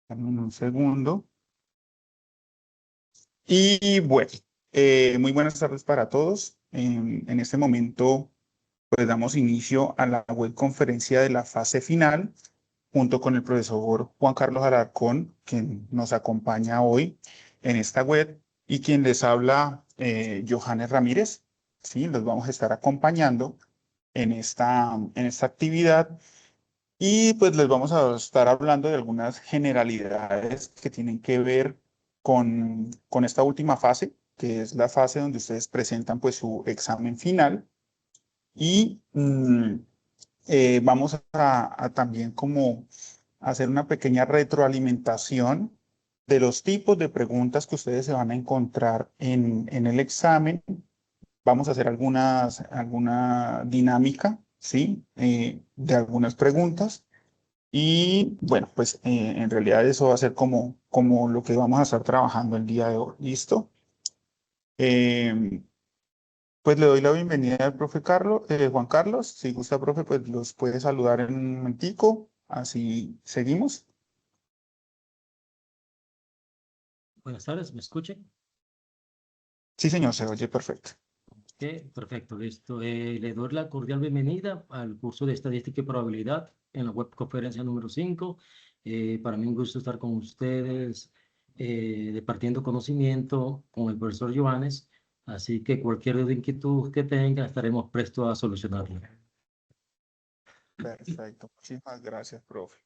Dame un segundo. Y bueno, muy buenas tardes para todos. En este momento, pues damos inicio a la web conferencia de la fase final, junto con el profesor Juan Carlos Alarcón, quien nos acompaña hoy en esta web, y quien les habla, Johannes Ramírez. Sí, los vamos a estar acompañando en esta actividad. Y pues les vamos a estar hablando de algunas generalidades que tienen que ver con esta última fase, que es la fase donde ustedes presentan pues su examen final. Y vamos a también como hacer una pequeña retroalimentación de los tipos de preguntas que ustedes se van a encontrar en el examen. Vamos a hacer alguna dinámica, ¿sí? De algunas preguntas. Y bueno, pues en realidad eso va a ser como lo que vamos a estar trabajando el día de hoy. ¿Listo? Em, pues le doy la bienvenida al profe Carlos, Juan Carlos. Si gusta, profe, pues los puede saludar en un momentico. Así seguimos. Buenas tardes, ¿me escuchan? Sí, señor, se oye perfecto. Perfecto, le doy la cordial bienvenida al curso de Estadística y Probabilidad en la web conferencia número 5. Para mí un gusto estar con ustedes, departiendo conocimiento con el profesor Johannes, así que cualquier duda o inquietud que tenga estaremos prestos a solucionarla. Perfecto. Muchísimas gracias, profe.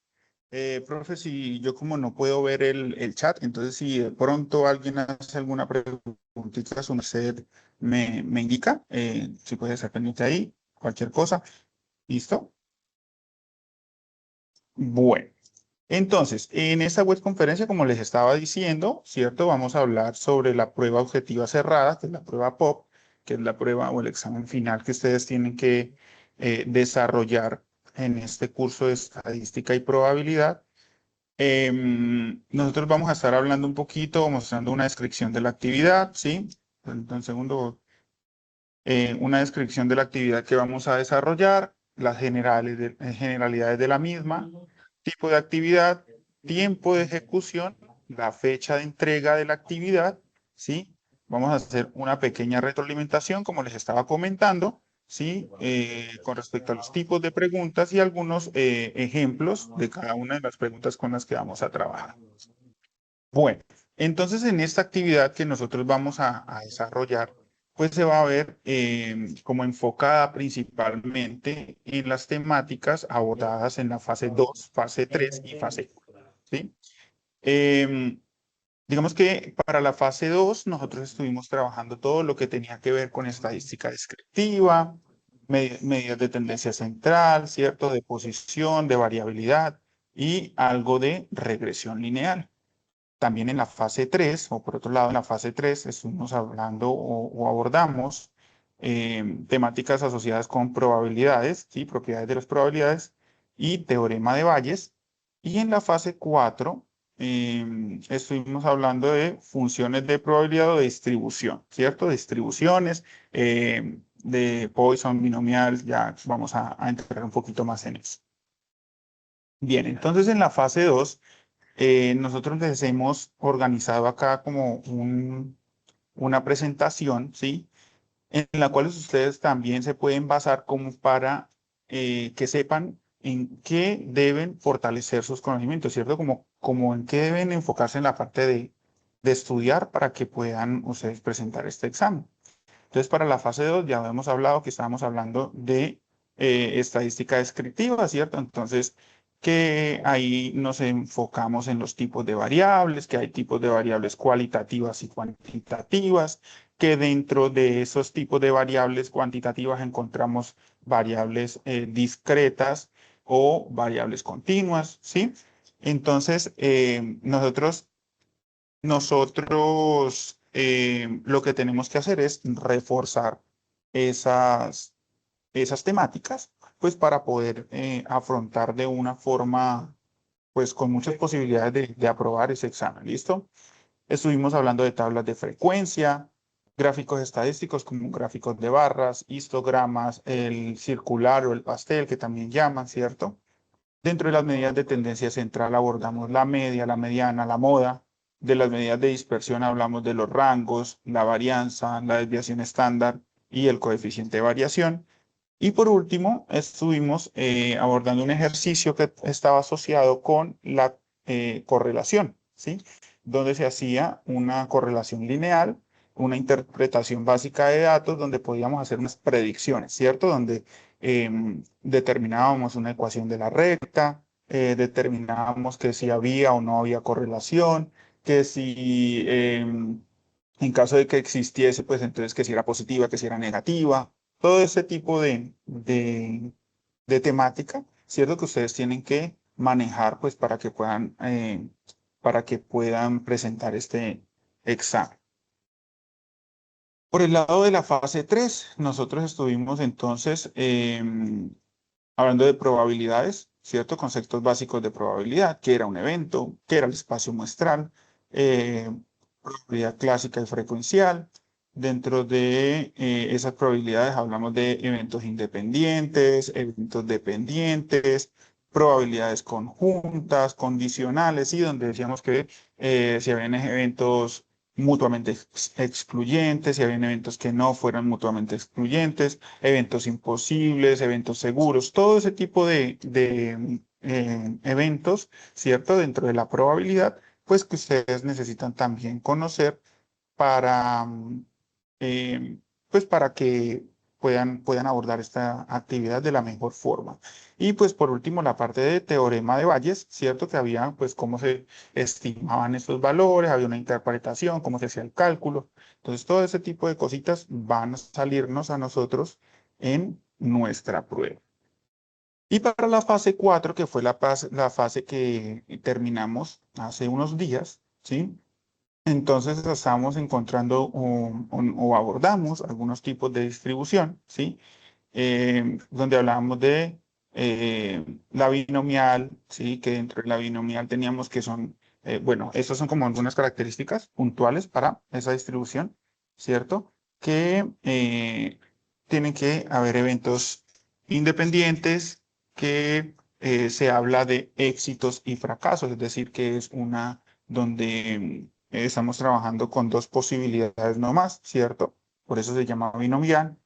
Profe, si yo como no puedo ver el chat, entonces si de pronto alguien hace alguna preguntita, su merced me indica, si puede estar pendiente ahí, cualquier cosa. ¿Listo? Bueno, entonces, en esta web conferencia, como les estaba diciendo, ¿cierto? Vamos a hablar sobre la prueba objetiva cerrada, que es la prueba POP, que es la prueba o el examen final que ustedes tienen que desarrollar en este curso de estadística y probabilidad. Nosotros vamos a estar hablando un poquito, mostrando una descripción de la actividad, ¿sí? Entonces, segundo, una descripción de la actividad que vamos a desarrollar, las generalidades de la misma, tipo de actividad, tiempo de ejecución, la fecha de entrega de la actividad, ¿sí? Vamos a hacer una pequeña retroalimentación, como les estaba comentando, ¿sí? Con respecto a los tipos de preguntas y algunos ejemplos de cada una de las preguntas con las que vamos a trabajar. Bueno, entonces en esta actividad que nosotros vamos a desarrollar, pues se va a ver como enfocada principalmente en las temáticas abordadas en la fase 2, fase 3 y fase 4, ¿sí? Em, digamos que para la fase 2 nosotros estuvimos trabajando todo lo que tenía que ver con estadística descriptiva, medidas de tendencia central, ¿cierto? De posición, de variabilidad y algo de regresión lineal. También en la fase 3 o por otro lado, en la fase 3 estuvimos hablando o abordamos temáticas asociadas con probabilidades, ¿sí? Propiedades de las probabilidades y teorema de Bayes. Y en la fase 4 estuvimos hablando de funciones de probabilidad o de distribución, ¿cierto? Distribuciones de Poisson, binomial, ya vamos a entrar un poquito más en eso. Bien, entonces en la fase 2 nosotros les hemos organizado acá como una presentación, ¿sí? En la cual ustedes también se pueden basar como para que sepan en qué deben fortalecer sus conocimientos, ¿cierto? Como en qué deben enfocarse en la parte de estudiar para que puedan ustedes presentar este examen. Entonces, para la fase 2 ya hemos hablado que estábamos hablando de estadística descriptiva, ¿cierto? Entonces, que ahí nos enfocamos en los tipos de variables, que hay tipos de variables cualitativas y cuantitativas, que dentro de esos tipos de variables cuantitativas encontramos variables discretas o variables continuas, ¿sí? Entonces, nosotros lo que tenemos que hacer es reforzar esas temáticas, pues para poder afrontar de una forma, pues con muchas posibilidades de aprobar ese examen. ¿Listo? Estuvimos hablando de tablas de frecuencia, gráficos estadísticos como gráficos de barras, histogramas, el circular o el pastel que también llaman, ¿cierto? Dentro de las medidas de tendencia central abordamos la media, la mediana, la moda. De las medidas de dispersión hablamos de los rangos, la varianza, la desviación estándar y el coeficiente de variación. Y por último, estuvimos abordando un ejercicio que estaba asociado con la correlación, ¿sí? Donde se hacía una correlación lineal, una interpretación básica de datos, donde podíamos hacer unas predicciones, ¿cierto? Donde determinábamos una ecuación de la recta, determinábamos que si había o no había correlación, que si en caso de que existiese, pues entonces que si era positiva, que si era negativa, todo ese tipo de temática, ¿cierto? Que ustedes tienen que manejar, pues, para que puedan presentar este examen. Por el lado de la fase 3 nosotros estuvimos entonces hablando de probabilidades, ¿cierto? Conceptos básicos de probabilidad, qué era un evento, qué era el espacio muestral, eh, probabilidad clásica y frecuencial. Dentro de esas probabilidades hablamos de eventos independientes, eventos dependientes, probabilidades conjuntas, condicionales, y donde decíamos que si habían eventos mutuamente excluyentes, si habían eventos que no fueran mutuamente excluyentes, eventos imposibles, eventos seguros, todo ese tipo de eventos, ¿cierto? Dentro de la probabilidad, pues que ustedes necesitan también conocer para, eh, pues para que puedan abordar esta actividad de la mejor forma. Y pues por último, la parte de teorema de Bayes, ¿cierto? Que había pues cómo se estimaban estos valores, había una interpretación, cómo se hacía el cálculo. Entonces, todo ese tipo de cositas van a salirnos a nosotros en nuestra prueba. Y para la fase 4 que fue la fase que terminamos hace unos días, ¿sí? Entonces estamos encontrando o abordamos algunos tipos de distribución, ¿sí? Donde hablábamos de la binomial, ¿sí? Que dentro de la binomial teníamos que son, bueno, estas son como algunas características puntuales para esa distribución, ¿cierto? Que tienen que haber eventos independientes, que se habla de éxitos y fracasos, es decir, que es una donde estamos trabajando con dos posibilidades no más, ¿cierto? Por eso se llama binomial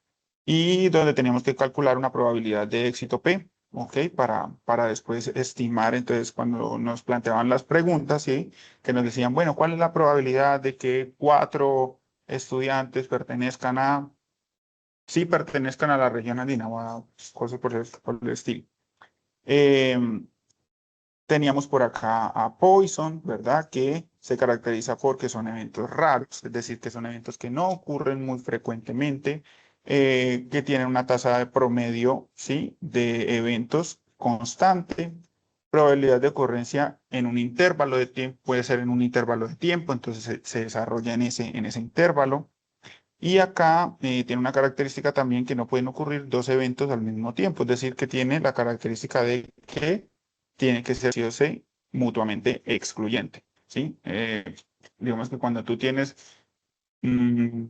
y donde teníamos que calcular una probabilidad de éxito P, ¿ok? Para después estimar, entonces, cuando nos planteaban las preguntas, ¿sí? Que nos decían, bueno, ¿cuál es la probabilidad de que 4 estudiantes sí, pertenezcan a la región andina o a cosas por el estilo? Em, Teníamos por acá a Poisson, ¿verdad? Que se caracteriza porque son eventos raros, es decir, que son eventos que no ocurren muy frecuentemente, que tienen una tasa de promedio, ¿sí? De eventos constante, probabilidad de ocurrencia en un intervalo de tiempo, puede ser en un intervalo de tiempo, entonces se desarrolla en ese intervalo. Y acá tiene una característica también que no pueden ocurrir dos eventos al mismo tiempo, es decir, que tiene la característica de que tiene que ser sí o sí mutuamente excluyente, ¿sí? Digamos que cuando tú tienes, mm,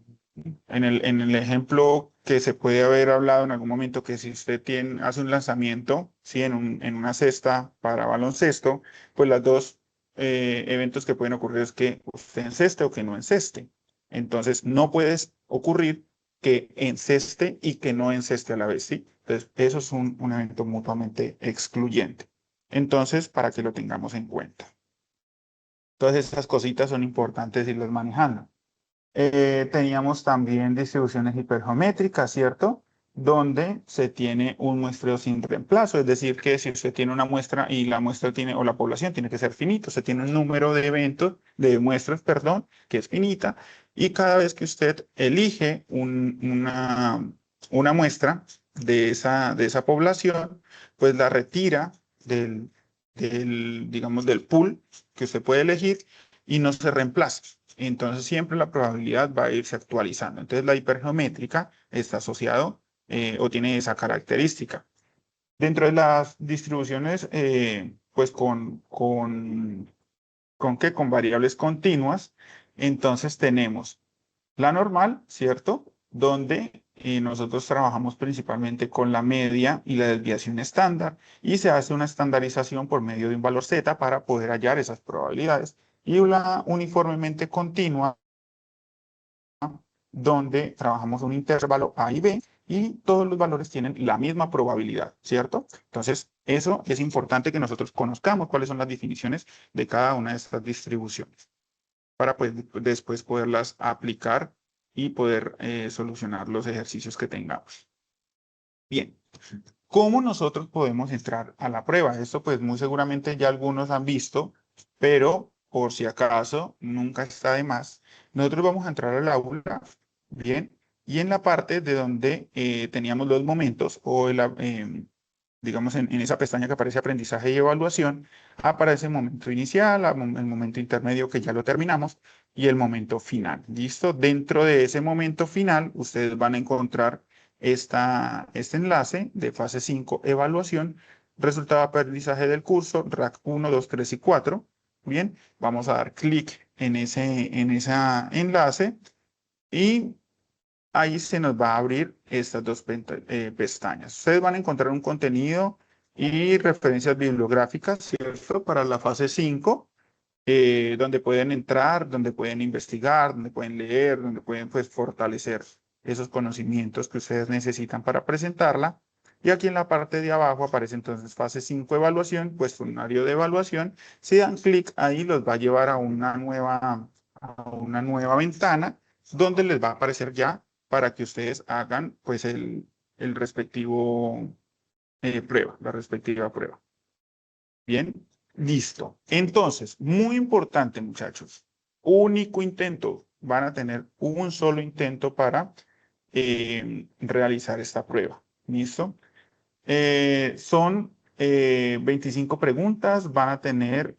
en el ejemplo que se puede haber hablado en algún momento, que si usted hace un lanzamiento, ¿sí? En una cesta para baloncesto, pues los dos eventos que pueden ocurrir es que usted enceste o que no enceste. Entonces, no puedes ocurrir que enceste y que no enceste a la vez, ¿sí? Entonces, eso es un evento mutuamente excluyente. Entonces, para que lo tengamos en cuenta. Todas estas cositas son importantes irlas manejando. Teníamos también distribuciones hipergeométricas, ¿cierto? Donde se tiene un muestreo sin reemplazo, es decir, que si usted tiene una muestra y la muestra tiene, o la población tiene que ser finita, se tiene un número de eventos, de muestras, perdón, que es finita, y cada vez que usted elige una muestra de esa población, pues la retira digamos, del pool que usted puede elegir y no se reemplaza. Entonces siempre la probabilidad va a irse actualizando. Entonces la hipergeométrica está asociado o tiene esa característica. Dentro de las distribuciones, pues ¿con qué? Con variables continuas. Entonces tenemos la normal, ¿cierto? Donde nosotros trabajamos principalmente con la media y la desviación estándar y se hace una estandarización por medio de un valor Z para poder hallar esas probabilidades y una uniformemente continua donde trabajamos un intervalo A y B y todos los valores tienen la misma probabilidad, ¿cierto? Entonces, eso es importante que nosotros conozcamos cuáles son las definiciones de cada una de estas distribuciones para pues, después poderlas aplicar y poder solucionar los ejercicios que tengamos. Bien, ¿cómo nosotros podemos entrar a la prueba? Esto pues muy seguramente ya algunos han visto, pero por si acaso nunca está de más. Nosotros vamos a entrar al aula, bien, y en la parte de donde teníamos los momentos o digamos en esa pestaña que aparece aprendizaje y evaluación, aparece el momento inicial, el momento intermedio que ya lo terminamos y el momento final. ¿Listo? Dentro de ese momento final, ustedes van a encontrar este enlace de fase 5, evaluación, resultado de aprendizaje del curso, RAC 1, 2, 3 y 4. Bien, vamos a dar clic en ese enlace y ahí se nos va a abrir estas dos pestañas. Ustedes van a encontrar un contenido y referencias bibliográficas, ¿cierto? Para la fase 5, donde pueden entrar, donde pueden investigar, donde pueden leer, donde pueden pues, fortalecer esos conocimientos que ustedes necesitan para presentarla. Y aquí en la parte de abajo aparece entonces fase 5 evaluación, cuestionario de evaluación. Si dan clic ahí, los va a llevar a una nueva ventana donde les va a aparecer ya para que ustedes hagan pues el respectivo prueba, la respectiva prueba. Bien, listo. Entonces, muy importante, muchachos. Único intento. Van a tener un solo intento para realizar esta prueba. ¿Listo? Son 25 preguntas. Van a tener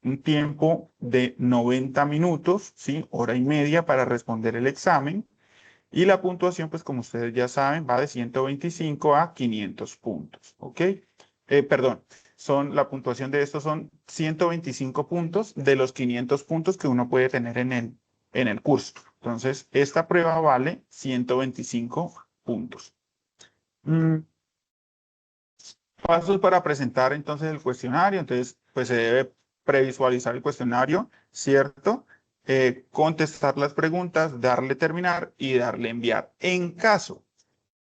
un tiempo de 90 minutos, ¿sí? Hora y media para responder el examen. Y la puntuación, pues como ustedes ya saben, va de 125 a 500 puntos, ¿ok? Perdón, la puntuación de estos son 125 puntos de los 500 puntos que uno puede tener en el curso. Entonces, esta prueba vale 125 puntos. Pasos para presentar entonces el cuestionario. Entonces, pues se debe previsualizar el cuestionario, ¿cierto? Contestar las preguntas, darle terminar y darle enviar. En caso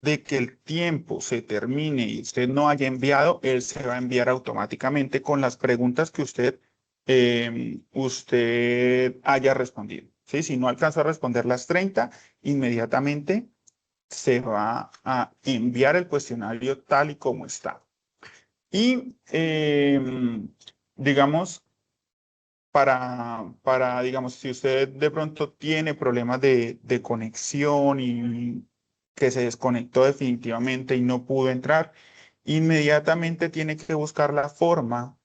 de que el tiempo se termine y usted no haya enviado, él se va a enviar automáticamente con las preguntas que usted haya respondido. ¿Sí? Si no alcanzó a responder las 30, inmediatamente se va a enviar el cuestionario tal y como está. Y digamos, digamos, si usted de pronto tiene problemas de conexión y que se desconectó definitivamente y no pudo entrar, inmediatamente tiene que buscar la forma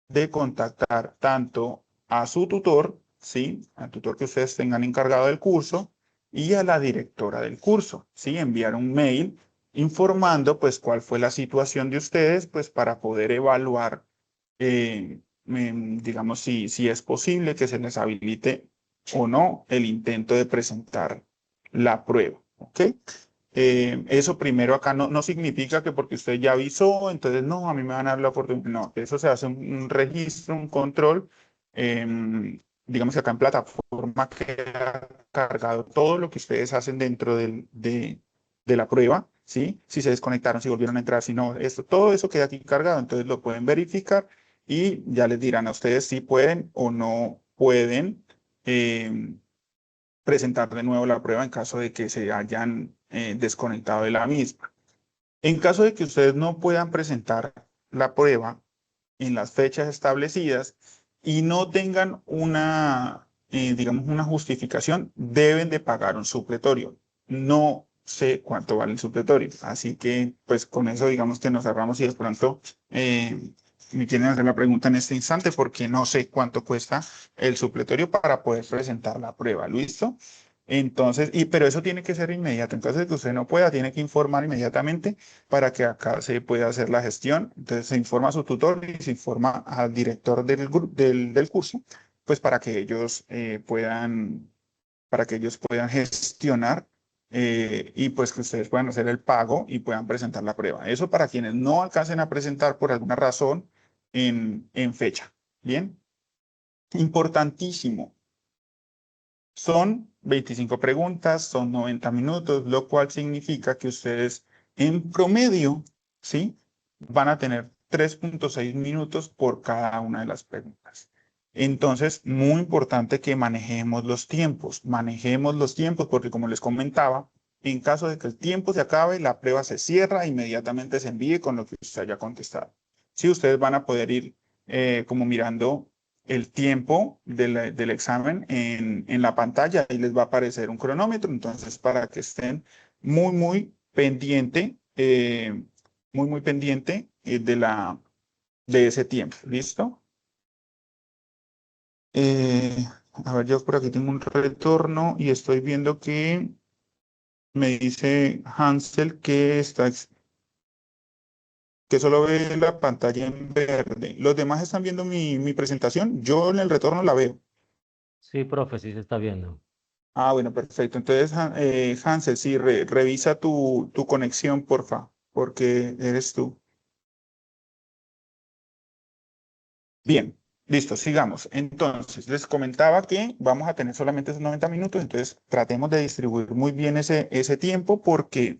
de contactar tanto a su tutor, ¿sí? Al tutor que ustedes tengan encargado del curso y a la directora del curso, ¿sí? Enviar un mail informando pues cuál fue la situación de ustedes pues para poder evaluar digamos si es posible que se les habilite o no el intento de presentar la prueba, ¿ok? Eso primero acá no significa que porque usted ya avisó, entonces no, a mí me van a dar la oportunidad. No, eso se hace un registro, un control. Digamos que acá en plataforma queda cargado todo lo que ustedes hacen dentro de la prueba, ¿sí? Si se desconectaron, si volvieron a entrar, si no, todo eso queda aquí cargado, entonces lo pueden verificar y ya les dirán a ustedes si pueden o no pueden presentar de nuevo la prueba en caso de que se hayan desconectado de la misma. En caso de que ustedes no puedan presentar la prueba en las fechas establecidas y no tengan digamos, una justificación, deben de pagar un supletorio. No sé cuánto vale el supletorio, así que pues con eso digamos que nos cerramos y de pronto me quieren hacer la pregunta en este instante porque no sé cuánto cuesta el supletorio para poder presentar la prueba, ¿listo? Entonces, pero eso tiene que ser inmediato. Entonces, que usted no pueda, tiene que informar inmediatamente para que acá se pueda hacer la gestión. Entonces, se informa a su tutor y se informa al director del curso, pues para que ellos puedan gestionar y pues que ustedes puedan hacer el pago y puedan presentar la prueba. Eso para quienes no alcancen a presentar por alguna razón en fecha. Bien, importantísimo. Son 25 preguntas, son 90 minutos, lo cual significa que ustedes en promedio, ¿sí? Van a tener 3.6 minutos por cada una de las preguntas. Entonces, muy importante que manejemos los tiempos, porque como les comentaba, en caso de que el tiempo se acabe, la prueba se cierra, inmediatamente se envíe con lo que usted haya contestado. Sí, ustedes van a poder ir como mirando el tiempo del examen en la pantalla y les va a aparecer un cronómetro, entonces para que estén muy pendiente, muy pendiente de ese tiempo, ¿listo? Eh, a ver, yo por aquí tengo un retorno y estoy viendo que me dice Hansel que solo ve la pantalla en verde. ¿Los demás están viendo mi presentación? Yo en el retorno la veo. Sí, profe, sí se está viendo. Ah, bueno, perfecto. Entonces, Hansel, sí, revisa tu conexión, porfa, porque eres tú. Bien, listo, sigamos. Entonces, les comentaba que vamos a tener solamente esos 90 minutos, entonces tratemos de distribuir muy bien ese tiempo porque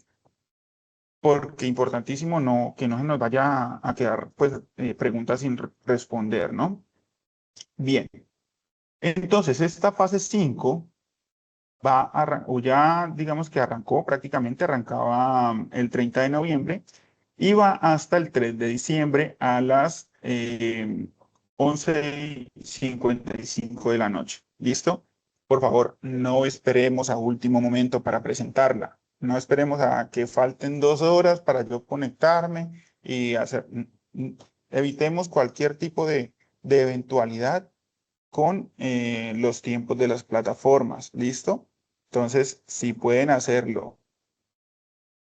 importantísimo que no se nos vaya a quedar pues, preguntas sin responder, ¿no? Bien, entonces esta fase 5 o ya digamos que arrancó, prácticamente arrancaba el 30 de noviembre y va hasta el 3 de diciembre a las 11:55 de la noche. ¿Listo? Por favor, no esperemos a último momento para presentarla. No esperemos a que falten 2 horas para yo conectarme y hacer. Evitemos cualquier tipo de eventualidad con los tiempos de las plataformas. ¿Listo? Entonces, si pueden hacerlo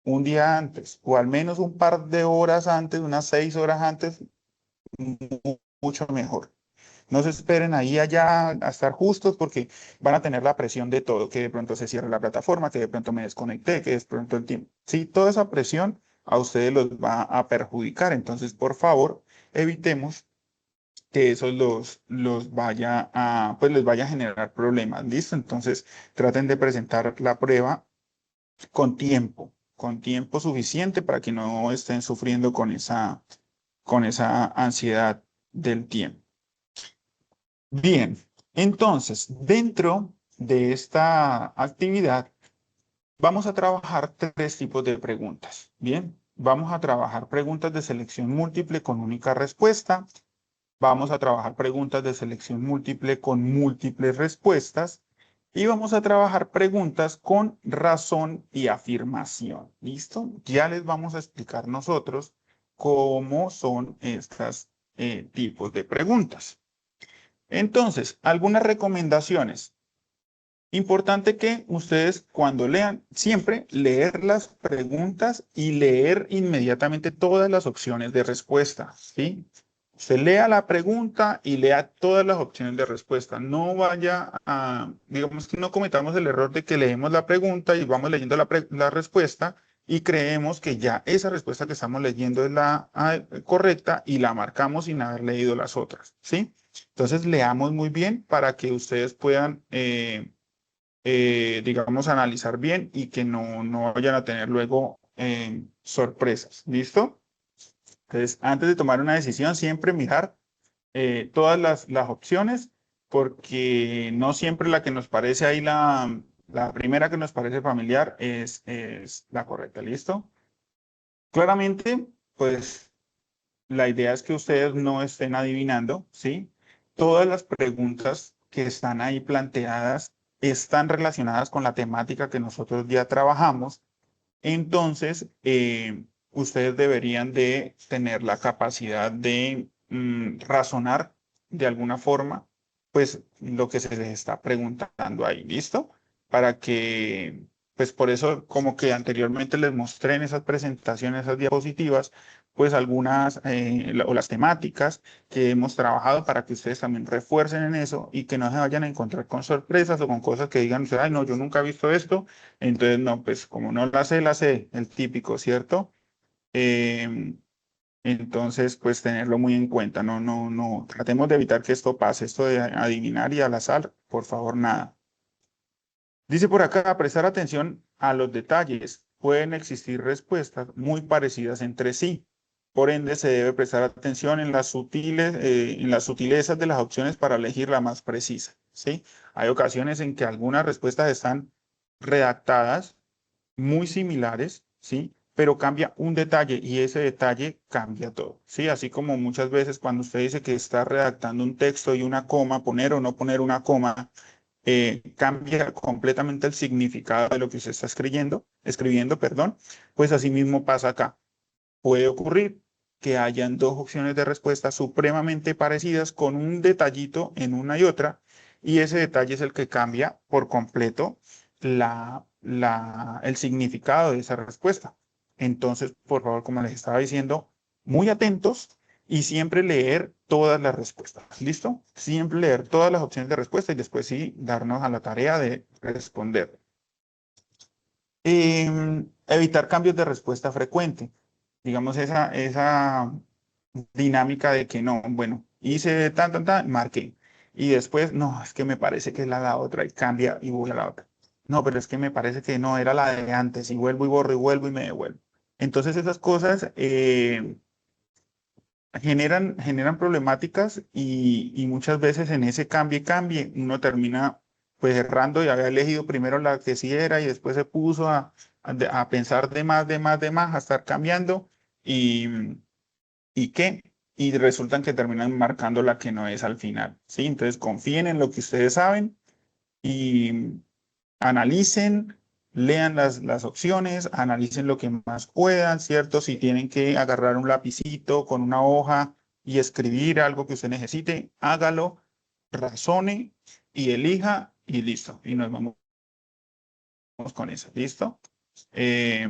un día antes o al menos un par de horas antes, unas 6 horas antes, mucho mejor. No se esperen ahí allá a estar justos porque van a tener la presión de todo, que de pronto se cierre la plataforma, que de pronto me desconecté, que de pronto el tiempo. Sí, toda esa presión a ustedes los va a perjudicar. Entonces, por favor, evitemos que eso los vaya pues les vaya a generar problemas. ¿Listo? Entonces, traten de presentar la prueba con tiempo suficiente para que no estén sufriendo con esa ansiedad del tiempo. Bien, entonces, dentro de esta actividad, vamos a trabajar 3 tipos de preguntas. Bien, vamos a trabajar preguntas de selección múltiple con única respuesta. Vamos a trabajar preguntas de selección múltiple con múltiples respuestas. Y vamos a trabajar preguntas con razón y afirmación. ¿Listo? Ya les vamos a explicar nosotros cómo son estos tipos de preguntas. Entonces, algunas recomendaciones. Importante que ustedes cuando lean, siempre leer las preguntas y leer inmediatamente todas las opciones de respuesta, ¿sí? Usted lea la pregunta y lea todas las opciones de respuesta. No vaya digamos que no cometamos el error de que leemos la pregunta y vamos leyendo la respuesta y creemos que ya esa respuesta que estamos leyendo es la correcta y la marcamos sin haber leído las otras, ¿sí? Entonces leamos muy bien para que ustedes puedan digamos, analizar bien y que no vayan a tener luego sorpresas. ¿Listo? Entonces, antes de tomar una decisión, siempre mirar todas las opciones, porque no siempre la que nos parece ahí, la primera que nos parece familiar es la correcta. ¿Listo? Claramente, pues la idea es que ustedes no estén adivinando, ¿sí? Todas las preguntas que están ahí planteadas están relacionadas con la temática que nosotros ya trabajamos. Entonces, ustedes deberían de tener la capacidad de razonar de alguna forma, pues lo que se les está preguntando ahí, ¿listo? Para que, pues por eso como que anteriormente les mostré en esas presentaciones, esas diapositivas, pues algunas o las temáticas que hemos trabajado para que ustedes también refuercen en eso y que no se vayan a encontrar con sorpresas o con cosas que digan ustedes, ay, no, yo nunca he visto esto, entonces no, pues como no la sé, el típico, ¿cierto? Em, entonces, pues tenerlo muy en cuenta, no, tratemos de evitar que esto pase, esto de adivinar y al azar, por favor, nada. Dice por acá, prestar atención a los detalles. Pueden existir respuestas muy parecidas entre sí. Por ende, se debe prestar atención en las sutilezas de las opciones para elegir la más precisa, ¿sí? Hay ocasiones en que algunas respuestas están redactadas muy similares, ¿sí? Pero cambia un detalle y ese detalle cambia todo, ¿sí? Así como muchas veces cuando usted dice que está redactando un texto y una coma, poner o no poner una coma, cambia completamente el significado de lo que usted está escribiendo, perdón, pues así mismo pasa acá. Puede ocurrir que hayan dos opciones de respuesta supremamente parecidas con un detallito en una y otra, y ese detalle es el que cambia por completo el significado de esa respuesta. Entonces, por favor, como les estaba diciendo, muy atentos y siempre leer todas las respuestas. ¿Listo? Siempre leer todas las opciones de respuesta y después sí darnos a la tarea de responder. Evitar cambios de respuesta frecuente. Digamos, esa dinámica de que no, bueno, hice tan, marqué. Y después, no, es que me parece que es la otra y cambia y voy a la otra. No, pero es que me parece que no era la de antes y vuelvo y borro y vuelvo y me devuelvo. Entonces esas cosas generan problemáticas y muchas veces en ese cambie, uno termina pues errando y había elegido primero la que sí era y después se puso a pensar de más, a estar cambiando y, ¿y qué? Y resultan que terminan marcando la que no es al final, ¿sí? Entonces confíen en lo que ustedes saben y analicen, lean las opciones, analicen lo que más puedan, ¿cierto? Si tienen que agarrar un lapicito con una hoja y escribir algo que usted necesite, hágalo, razone y elija y listo. Y nos vamos con eso, ¿listo? Eh,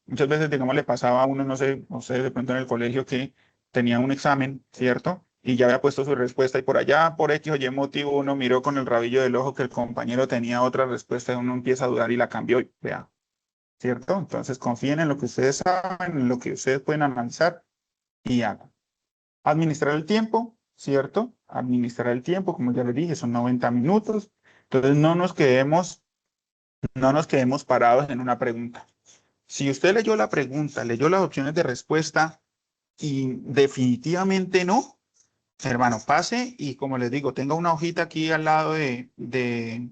Muchas veces, digamos, le pasaba a uno, no sé, a ustedes de pronto en el colegio que tenía un examen, ¿cierto? Y ya había puesto su respuesta y por allá, por X o Y motivo, uno miró con el rabillo del ojo que el compañero tenía otra respuesta y uno empieza a dudar y la cambió y vea, ¿cierto? Entonces confíen en lo que ustedes saben, en lo que ustedes pueden analizar y hagan. Administrar el tiempo, ¿cierto? Administrar el tiempo, como ya les dije, son 90 minutos. Entonces no nos quedemos parados en una pregunta. Si usted leyó la pregunta, leyó las opciones de respuesta y definitivamente no, hermano, pase y como les digo, tenga una hojita aquí al lado de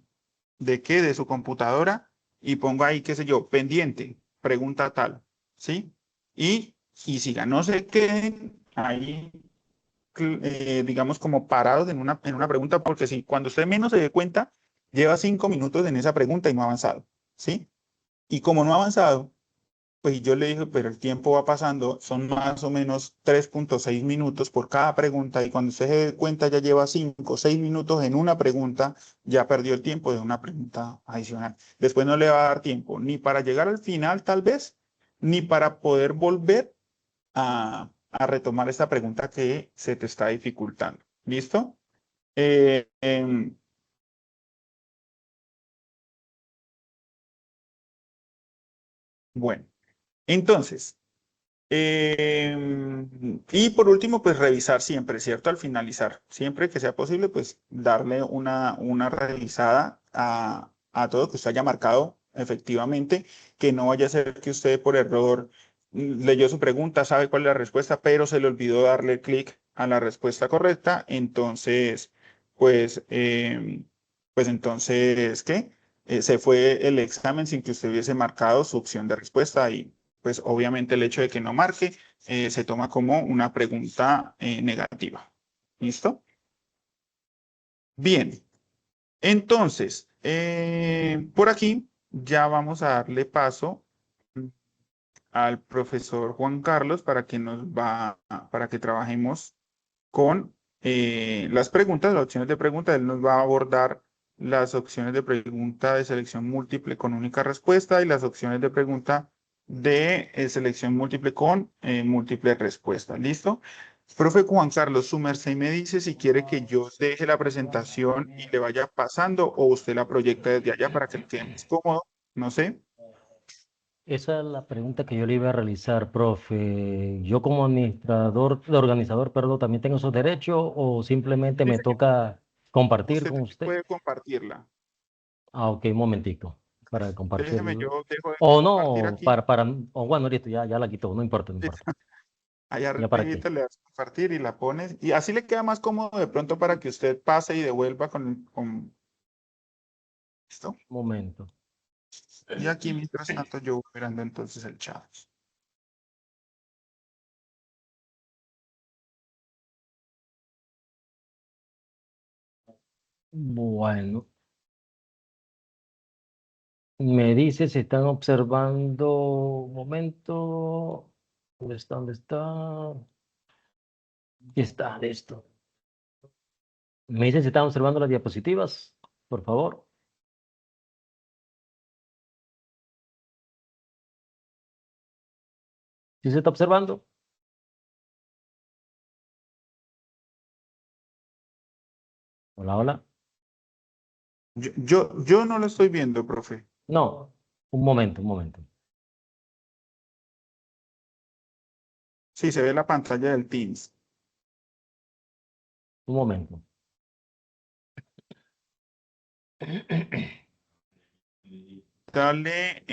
su computadora y ponga ahí, qué sé yo, pendiente, pregunta tal, ¿sí? Y siga, no se queden ahí, digamos, como parados en una pregunta, porque si cuando usted menos se dé cuenta, lleva 5 minutos en esa pregunta y no ha avanzado, ¿sí? Y como no ha avanzado, pues yo le dije, pero el tiempo va pasando, son más o menos 3,6 minutos por cada pregunta y cuando usted se dé cuenta ya lleva 5 o 6 minutos en una pregunta, ya perdió el tiempo de una pregunta adicional. Después no le va a dar tiempo ni para llegar al final tal vez, ni para poder volver a retomar esta pregunta que se te está dificultando. ¿Listo? Eh, em, bueno, entonces... Y por último, pues revisar siempre, ¿cierto? Al finalizar, siempre que sea posible, pues darle una revisada a todo que usted haya marcado efectivamente, que no vaya a ser que usted por error leyó su pregunta, sabe cuál es la respuesta, pero se le olvidó darle clic a la respuesta correcta, entonces, pues, pues entonces, ¿qué? Se fue el examen sin que usted hubiese marcado su opción de respuesta y pues obviamente el hecho de que no marque se toma como una pregunta negativa. ¿Listo? Bien, entonces, por aquí ya vamos a darle paso al profesor Juan Carlos para que trabajemos con las preguntas, las opciones de pregunta. Él nos va a abordar las opciones de pregunta de selección múltiple con única respuesta y las opciones de pregunta de selección múltiple con múltiples respuestas. ¿Listo? Profe Juan Carlos, su merced me dice si quiere que yo deje la presentación y le vaya pasando o usted la proyecta desde allá para que le quede más cómodo. No sé. Esa es la pregunta que yo le iba a realizar, profe. ¿Yo como administrador, organizador, perdón, también tengo esos derechos o simplemente Sí, me señor. toca compartir Usted con también usted? puede compartirla. Ah, ok, un momentico para compartir. Déjeme, yo dejo de O compartir no, aquí. o bueno, listo, ya la quitó, no importa, no importa. Allá ¿Ya para qué? arribita le das compartir y la pones. Y así le queda más cómodo de pronto para que usted pase y devuelva con... ¿Listo? Un momento. Y aquí, mientras tanto, yo voy mirando entonces el chat. Bueno, me dice si están observando. Un momento. ¿Dónde está? ¿Dónde está? Aquí está, listo. Me dice si están observando las diapositivas, por favor. ¿Sí se está observando? Hola, hola. Yo no lo estoy viendo, profe. No, un momento, un momento. Sí, se ve la pantalla del Teams. Un momento. Dale,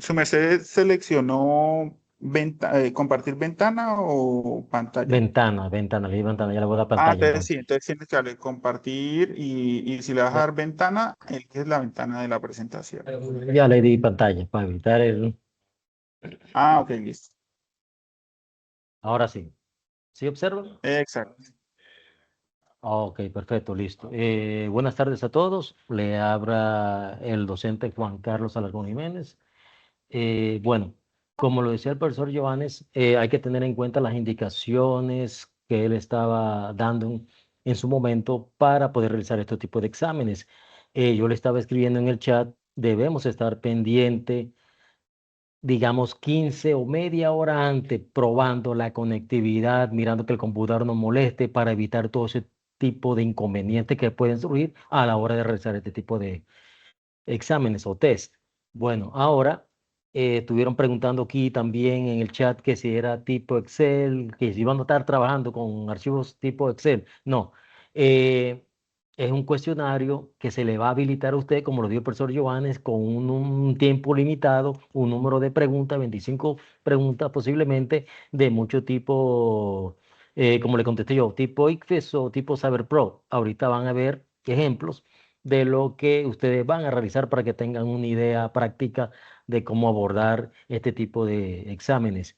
¿su merced seleccionó compartir ventana o pantalla? Ventana, le di ventana, ya le voy a dar Ah, pantalla entonces sí, entonces. entonces tienes que darle compartir y si le vas a Ya, dar ventana, eliges la ventana de la presentación. ya le di pantalla para evitar el... Ah, ok, listo. Ahora sí. ¿Sí observan? Exacto. Ok, perfecto, listo. Buenas tardes a todos. Le habla el docente Juan Carlos Alarcón Jiménez. Bueno, como lo decía el profesor Johannes, hay que tener en cuenta las indicaciones que él estaba dando en su momento para poder realizar este tipo de exámenes. Yo le estaba escribiendo en el chat, debemos estar pendiente, digamos, 15 o media hora antes, probando la conectividad, mirando que el computador no moleste para evitar todo ese tipo de inconvenientes que pueden surgir a la hora de realizar este tipo de exámenes o test. Bueno, ahora estuvieron preguntando aquí también en el chat que si era tipo Excel, que si iban a estar trabajando con archivos tipo Excel. No, eh, es un cuestionario que se le va a habilitar a usted, como lo dio el profesor Johannes, con un tiempo limitado, un número de preguntas, 25 preguntas posiblemente, de mucho tipo, como le contesté yo, tipo ICFES o tipo Saber Pro. Ahorita van a ver ejemplos de lo que ustedes van a realizar para que tengan una idea práctica de cómo abordar este tipo de exámenes.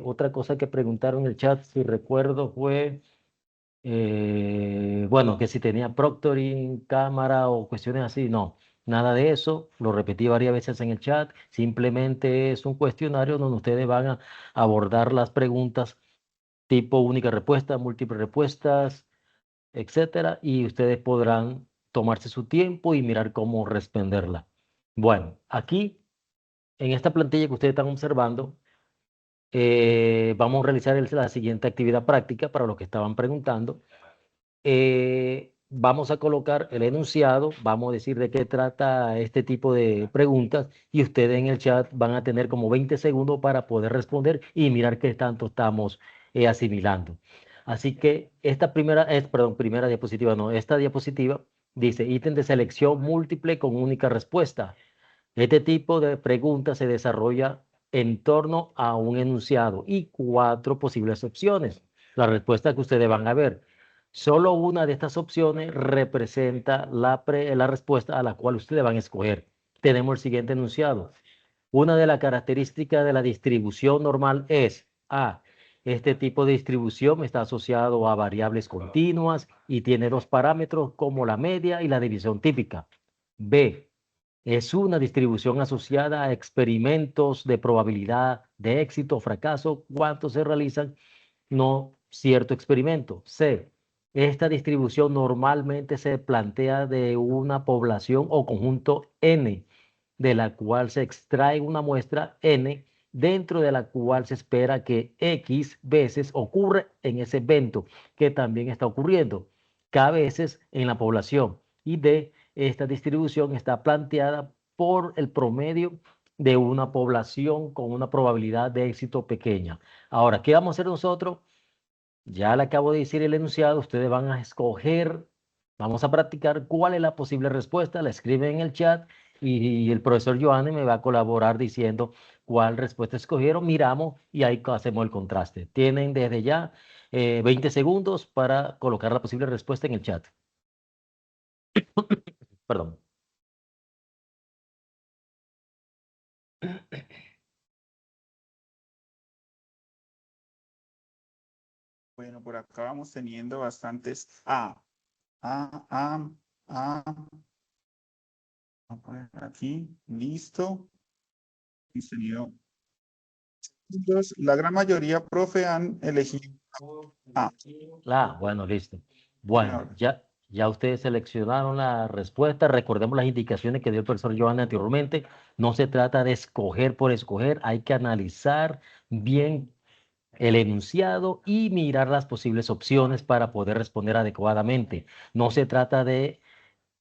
Otra cosa que preguntaron en el chat, si recuerdo, fue, bueno, que si tenía proctoring, cámara o cuestiones así. No, nada de eso. Lo repetí varias veces en el chat. Simplemente es un cuestionario donde ustedes van a abordar las preguntas tipo única respuesta, múltiples respuestas, etcétera, y ustedes podrán tomarse su tiempo y mirar cómo responderla. Bueno, aquí en esta plantilla que ustedes están observando, vamos a realizar la siguiente actividad práctica para los que estaban preguntando. Vamos a colocar el enunciado, vamos a decir de qué trata este tipo de preguntas y ustedes en el chat van a tener como 20 segundos para poder responder y mirar qué tanto estamos asimilando. Así que esta perdón, primera diapositiva, no, esta diapositiva dice ítem de selección múltiple con única respuesta. Este tipo de preguntas se desarrolla en torno a un enunciado y cuatro posibles opciones. La respuesta que ustedes van a ver. Solo una de estas opciones representa la respuesta a la cual ustedes van a escoger. Tenemos el siguiente enunciado. Una de las características de la distribución normal es A. Este tipo de distribución está asociado a variables continuas y tiene dos parámetros como la media y la división típica. B. Es una distribución asociada a experimentos de probabilidad de éxito o fracaso cuando se realizan no cierto experimento. C. Esta distribución normalmente se plantea de una población o conjunto N de la cual se extrae una muestra N, dentro de la cual se espera que X veces ocurre en ese evento que también está ocurriendo, K veces en la población. Y D, esta distribución está planteada por el promedio de una población con una probabilidad de éxito pequeña. Ahora, ¿qué vamos a hacer nosotros? Ya le acabo de decir el enunciado, ustedes van a escoger, vamos a practicar cuál es la posible respuesta, la escriben en el chat y el profesor Joanne me va a colaborar diciendo cuál respuesta escogieron, miramos y ahí hacemos el contraste. Tienen desde ya 20 segundos para colocar la posible respuesta en el chat. Perdón. Bueno, por acá vamos teniendo bastantes A, A, A. Vamos a poner aquí, listo. Hemos tenido la gran mayoría, profe, han elegido A. Bueno, listo. Sí, Bueno, señor. ya ustedes seleccionaron la respuesta. Recordemos las indicaciones que dio el profesor Joana anteriormente. No se trata de escoger por escoger, hay que analizar bien el enunciado y mirar las posibles opciones para poder responder adecuadamente. No se trata de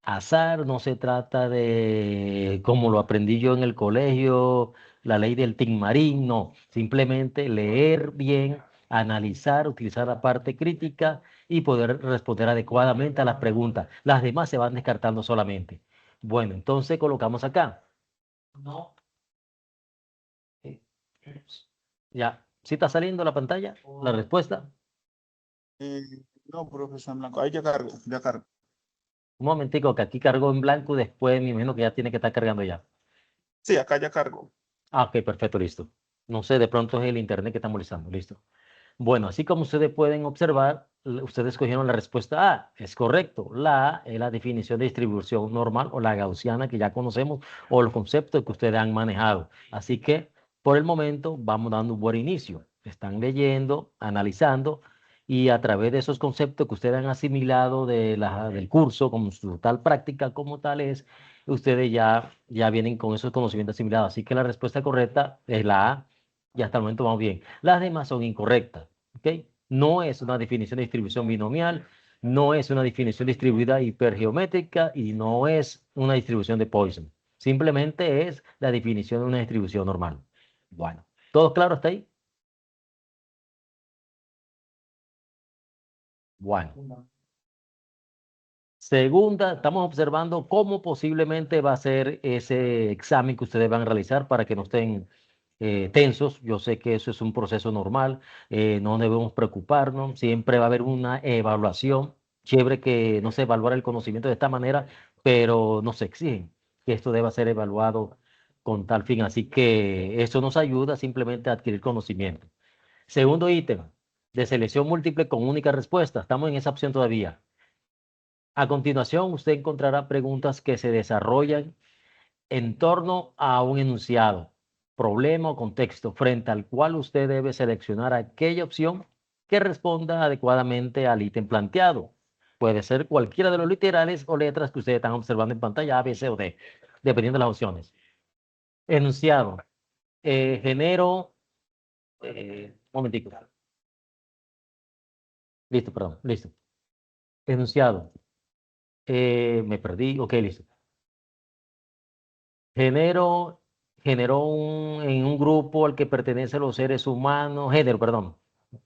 azar, no se trata de, como lo aprendí yo en el colegio, la ley del Marín, no, simplemente leer bien, analizar, utilizar la parte crítica y poder responder adecuadamente a las preguntas. Las demás se van descartando solamente. Bueno, entonces colocamos acá. No. Ya, ¿sí está saliendo la pantalla? La respuesta. Eh, no, profesor Blanco, ahí ya cargo, ya cargo. Un momentico, que aquí cargó en blanco y después me imagino que ya tiene que estar cargando ya. Sí, acá ya cargo. Ok, perfecto, listo. No sé, de pronto es el internet que está molestando, listo. Bueno, así como ustedes pueden observar, ustedes escogieron la respuesta A, es correcto. La A es la definición de distribución normal o la gaussiana que ya conocemos o los conceptos que ustedes han manejado. Así que por el momento vamos dando un buen inicio. Están leyendo, analizando y a través de esos conceptos que ustedes han asimilado del curso, como su tal práctica como tal es, ustedes ya vienen con esos conocimientos asimilados. Así que la respuesta correcta es la A y hasta el momento vamos bien. Las demás son incorrectas. ¿Ok? No es una definición de distribución binomial, no es una definición distribuida hipergeométrica y no es una distribución de Poisson. Simplemente es la definición de una distribución normal. Bueno, ¿todo claro hasta ahí? Bueno. Segunda, estamos observando cómo posiblemente va a ser ese examen que ustedes van a realizar para que no estén tensos. Yo sé que eso es un proceso normal, no debemos preocuparnos, siempre va a haber una evaluación. Chévere que no se evaluara el conocimiento de esta manera, pero nos exigen que esto deba ser evaluado con tal fin. Así que eso nos ayuda simplemente a adquirir conocimiento. Segundo ítem, de selección múltiple con única respuesta. Estamos en esa opción todavía. A continuación, usted encontrará preguntas que se desarrollan en torno a un enunciado, problema o contexto, frente al cual usted debe seleccionar aquella opción que responda adecuadamente al ítem planteado. Puede ser cualquiera de los literales o letras que ustedes están observando en pantalla, A, B, C o D, dependiendo de las opciones. Enunciado. Genero. Momentico. Listo, perdón, listo. Enunciado. Me perdí. Ok, listo. Género, en un grupo al que pertenecen los seres humanos, género, perdón,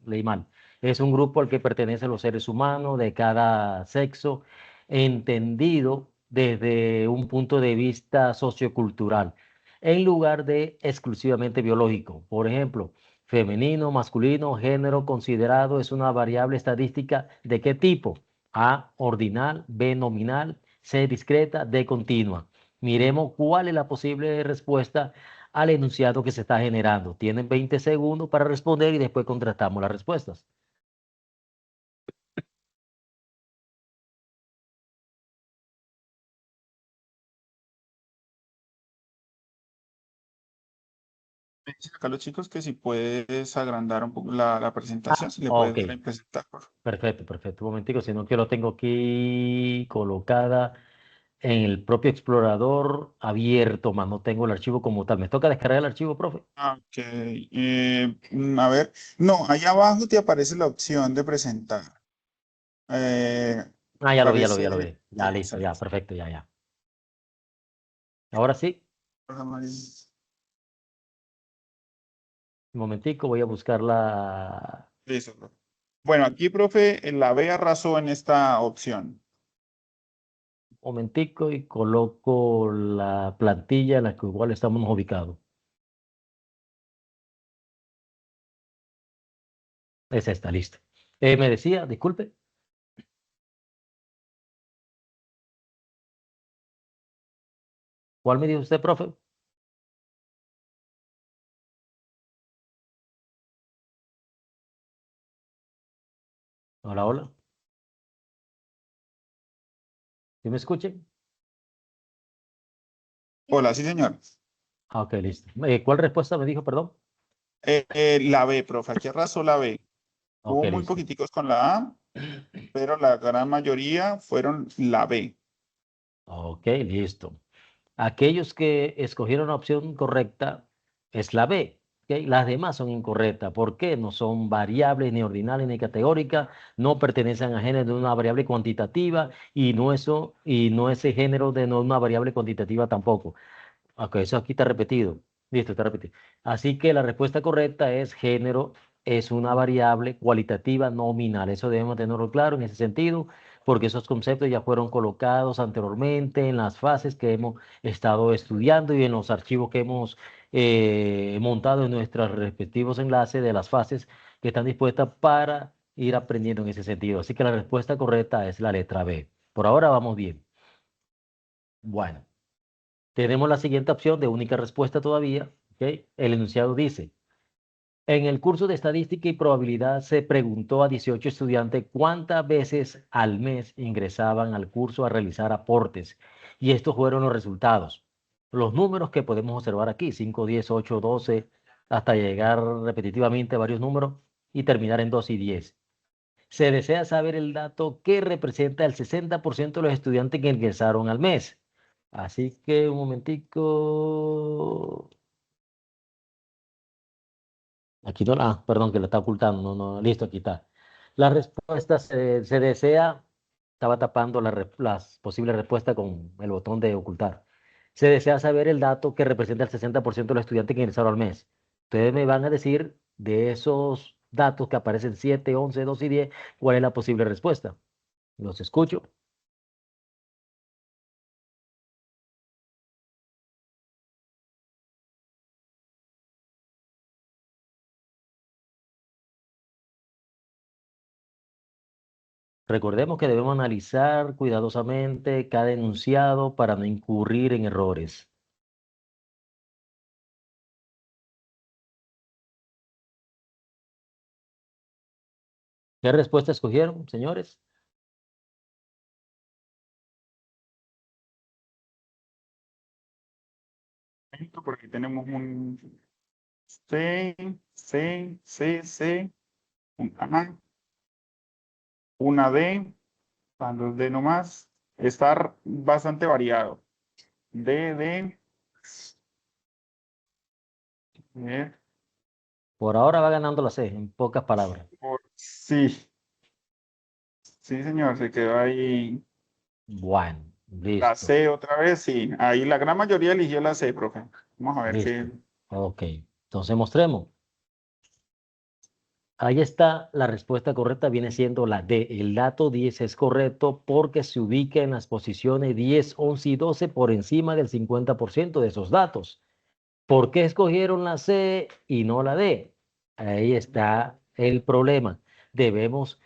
leí mal. Es un grupo al que pertenecen los seres humanos de cada sexo, entendido desde un punto de vista sociocultural, en lugar de exclusivamente biológico. Por ejemplo, femenino, masculino, género considerado es una variable estadística ¿de qué tipo? A, ordinal, B, nominal, C, discreta, D, continua. Miremos cuál es la posible respuesta al enunciado que se está generando. Tienen 20 segundos para responder y después contrastamos las respuestas. Me dicen acá los chicos que si puedes agrandar un poco la presentación, si le Ok, puedes dar en presentar, por favor. perfecto, perfecto. Un momentico, sino que lo tengo aquí colocada en el propio explorador abierto, más no tengo el archivo como tal. ¿Me toca descargar el archivo, profe? Ok. A ver. No, ahí abajo te aparece la opción de presentar. Eh, Ah, ya lo vi, ya lo vi, ya lo Aparece. vi. Ya, listo, ya, perfecto, ya, ya. Ahora sí, un momentico, voy a buscar la... Listo, profe. Bueno, aquí, profe, la B arrasó en esta opción. Momentico y coloco la plantilla en la que igual estamos ubicados. Es esta, listo. Me decía, disculpe, ¿cuál me dijo usted, profe? Hola, hola. ¿Sí me escuchen? Hola, sí, señor. Ah, ok, listo. ¿Cuál respuesta me dijo, perdón? La B, profe, aquí arrasó la B. Ok, Hubo muy listo. poquiticos con la A, pero la gran mayoría fueron la B. Ok, listo. Aquellos que escogieron la opción correcta es la B. ¿Ok? Las demás son incorrectas. ¿Por qué? No son variables ni ordinales ni categóricas, no pertenecen a género de una variable cuantitativa y no ese género de no una variable cuantitativa tampoco. Ok, eso aquí está repetido. Listo, está repetido. Así que la respuesta correcta es género es una variable cualitativa nominal. Eso debemos tenerlo claro en ese sentido, porque esos conceptos ya fueron colocados anteriormente en las fases que hemos estado estudiando y en los archivos que hemos montado en nuestros respectivos enlaces de las fases que están dispuestas para ir aprendiendo en ese sentido. Así que la respuesta correcta es la letra B. Por ahora vamos bien. Bueno. Tenemos la siguiente opción de única respuesta todavía. ¿Ok? El enunciado dice, en el curso de estadística y probabilidad se preguntó a 18 estudiantes cuántas veces al mes ingresaban al curso a realizar aportes. Y estos fueron los resultados. Los números que podemos observar aquí, 5, 10, 8, 12, hasta llegar repetitivamente a varios números y terminar en 2 y 10. Se desea saber el dato que representa el 60% de los estudiantes que ingresaron al mes. Así que un momentico. Aquí no, perdón, que lo está ocultando. No, no, listo, aquí está. La respuesta se desea, estaba tapando las posibles respuestas con el botón de ocultar. Se desea saber el dato que representa el 60% de los estudiantes que ingresaron al mes. Ustedes me van a decir de esos datos que aparecen 7, 11, 2 y 10, ¿cuál es la posible respuesta? Los escucho. Recordemos que debemos analizar cuidadosamente cada enunciado para no incurrir en errores. ¿Qué respuesta escogieron, señores? Por aquí tenemos un C, C, C, C, un A, una D, van dos D nomás. Está bastante variado. D, D, eh, Por ahora va ganando la C, en pocas palabras. sí, sí, señor, se quedó ahí Bueno, la listo, C otra vez, sí. Ahí la gran mayoría eligió la C, profe. Vamos a ver listo. qué. Ok, entonces mostremos. Ahí está, la respuesta correcta viene siendo la D. El dato 10 es correcto porque se ubica en las posiciones 10, 11 y 12 por encima del 50% de esos datos. ¿Por qué escogieron la C y no la D? Ahí está el problema. Debemos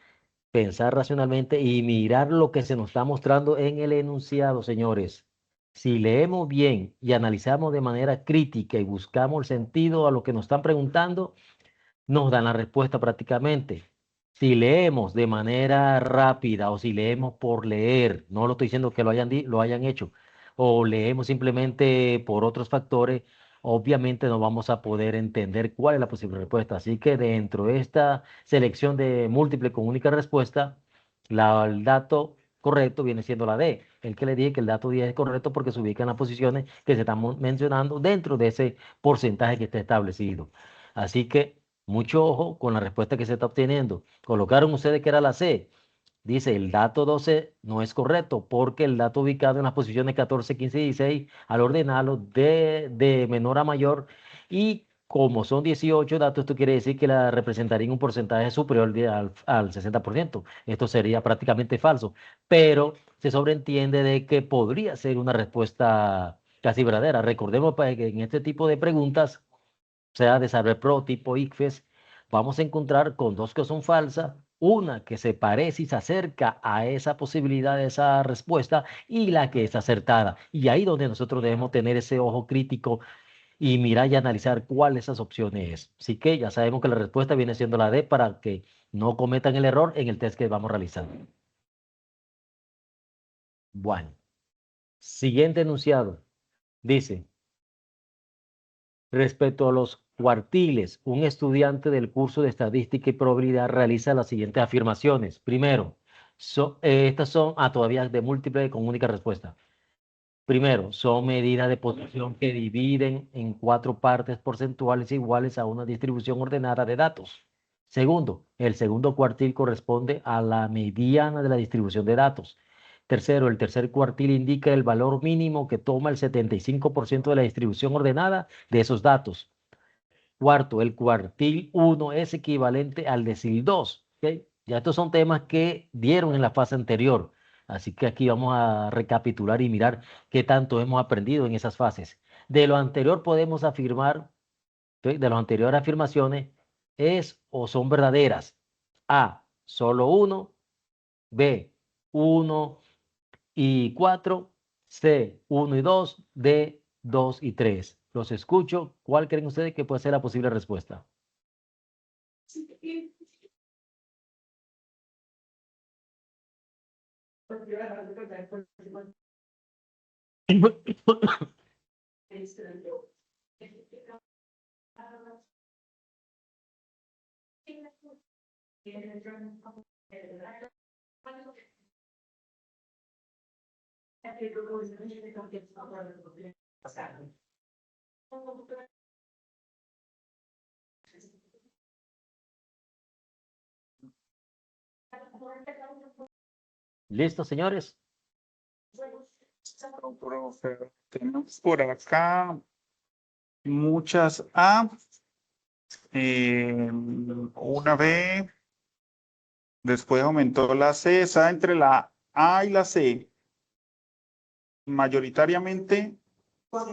pensar racionalmente y mirar lo que se nos está mostrando en el enunciado, señores. Si leemos bien y analizamos de manera crítica y buscamos el sentido a lo que nos están preguntando, nos dan la respuesta prácticamente. Si leemos de manera rápida o si leemos por leer, no lo estoy diciendo que lo hayan hecho, o leemos simplemente por otros factores, obviamente no vamos a poder entender cuál es la posible respuesta. Así que dentro de esta selección de múltiple con única respuesta, el dato correcto viene siendo la D. El que le dije que el dato 10 es correcto porque se ubica en las posiciones que se están mencionando dentro de ese porcentaje que está establecido. Así que mucho ojo con la respuesta que se está obteniendo. Colocaron ustedes que era la C. Dice, el dato 12 no es correcto porque el dato ubicado en las posiciones 14, 15 y 16 al ordenarlo de menor a mayor y como son 18 datos, esto quiere decir que la representaría un porcentaje superior al 60%. Esto sería prácticamente falso, pero se sobreentiende de que podría ser una respuesta casi verdadera. Recordemos pues, que en este tipo de preguntas, sea de Saber Pro tipo ICFES, vamos a encontrar con dos que son falsas, una que se parece y se acerca a esa posibilidad de esa respuesta y la que es acertada. Y ahí donde nosotros debemos tener ese ojo crítico y mirar y analizar cuál de esas opciones es. Así que ya sabemos que la respuesta viene siendo la D para que no cometan el error en el test que vamos a realizar. Bueno, siguiente enunciado. Dice, respecto a los cuartiles, un estudiante del curso de Estadística y Probabilidad realiza las siguientes afirmaciones. Primero, estas son todavía de múltiple con única respuesta. Primero, son medidas de posición que dividen en 4 partes porcentuales iguales a una distribución ordenada de datos. Segundo, el segundo cuartil corresponde a la mediana de la distribución de datos. Tercero, el tercer cuartil indica el valor mínimo que toma el 75% de la distribución ordenada de esos datos. Cuarto, el cuartil 1 es equivalente al decil 2. ¿Ok? Ya estos son temas que dieron en la fase anterior. Así que aquí vamos a recapitular y mirar qué tanto hemos aprendido en esas fases. De lo anterior podemos afirmar, ¿ok? De las anteriores afirmaciones, es o son verdaderas. A, solo 1. B, 1 y 4. C, 1 y 2. D, 2 y 3. Los escucho. ¿Cuál creen ustedes que puede ser la posible respuesta? ¿Listo, señores? Profe, tenemos por acá muchas A, una B, después aumentó la C, está entre la A y la C, mayoritariamente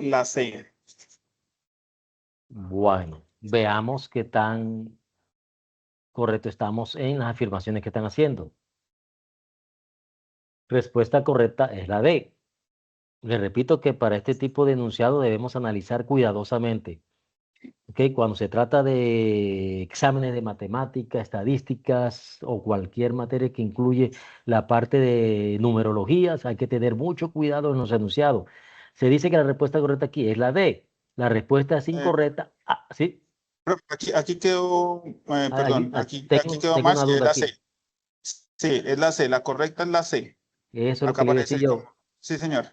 la C. Bueno, veamos qué tan correcto estamos en las afirmaciones que están haciendo. Respuesta correcta es la D. Les repito que para este tipo de enunciado debemos analizar cuidadosamente. ¿Ok? Cuando se trata de exámenes de matemática, estadísticas o cualquier materia que incluye la parte de numerologías, hay que tener mucho cuidado en los enunciados. Se dice que la respuesta correcta aquí es la D. La respuesta es Eh, incorrecta. Sí, Profe, aquí quedó, perdón, aquí quedó tengo más, una es duda la C. aquí. Sí, es la C, la correcta es la C. Eso es lo Acá que le iba a decir aparece como, yo. sí, señor.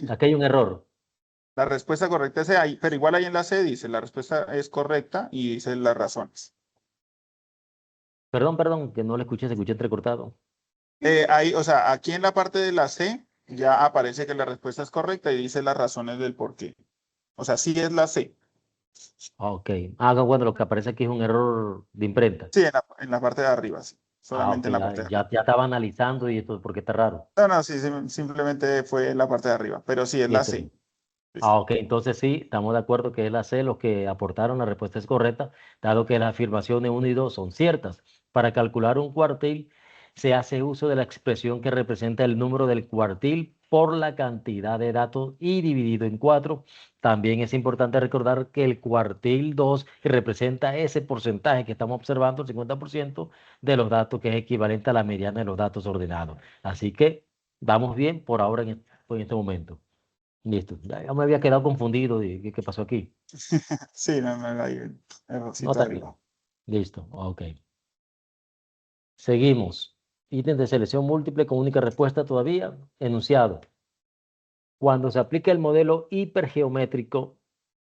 Aquí hay un error. La respuesta correcta es ahí, pero igual ahí en la C dice, la respuesta es correcta y dice las razones. Perdón, que no le escuché, se escuché entrecortado. Ahí, o sea, aquí en la parte de la C ya aparece que la respuesta es correcta y dice las razones del por qué. O sea, sí es la C. Ok. Bueno, lo que aparece aquí es un error de imprenta. Sí, en la parte de arriba, sí. Ok, Solamente en la parte de arriba. ya estaba analizando y esto, porque está raro. No, no, sí, simplemente fue en la parte de arriba, pero sí es la Listo. C. Ok, entonces sí, estamos de acuerdo que es la C, los que aportaron la respuesta es correcta, dado que las afirmaciones 1 y 2 son ciertas. Para calcular un cuartil se hace uso de la expresión que representa el número del cuartil por la cantidad de datos y dividido en 4. También es importante recordar que el cuartil 2 representa ese porcentaje que estamos observando, el 50% de los datos, que es equivalente a la mediana de los datos ordenados. Así que vamos bien por ahora en este momento. Listo. Ya me había quedado confundido de qué pasó aquí. Sí, no, no, hay un No, errorcito está bien. arriba. Listo. Ok. Seguimos. Ítem de selección múltiple con única respuesta todavía. Enunciado. Cuando se aplica el modelo hipergeométrico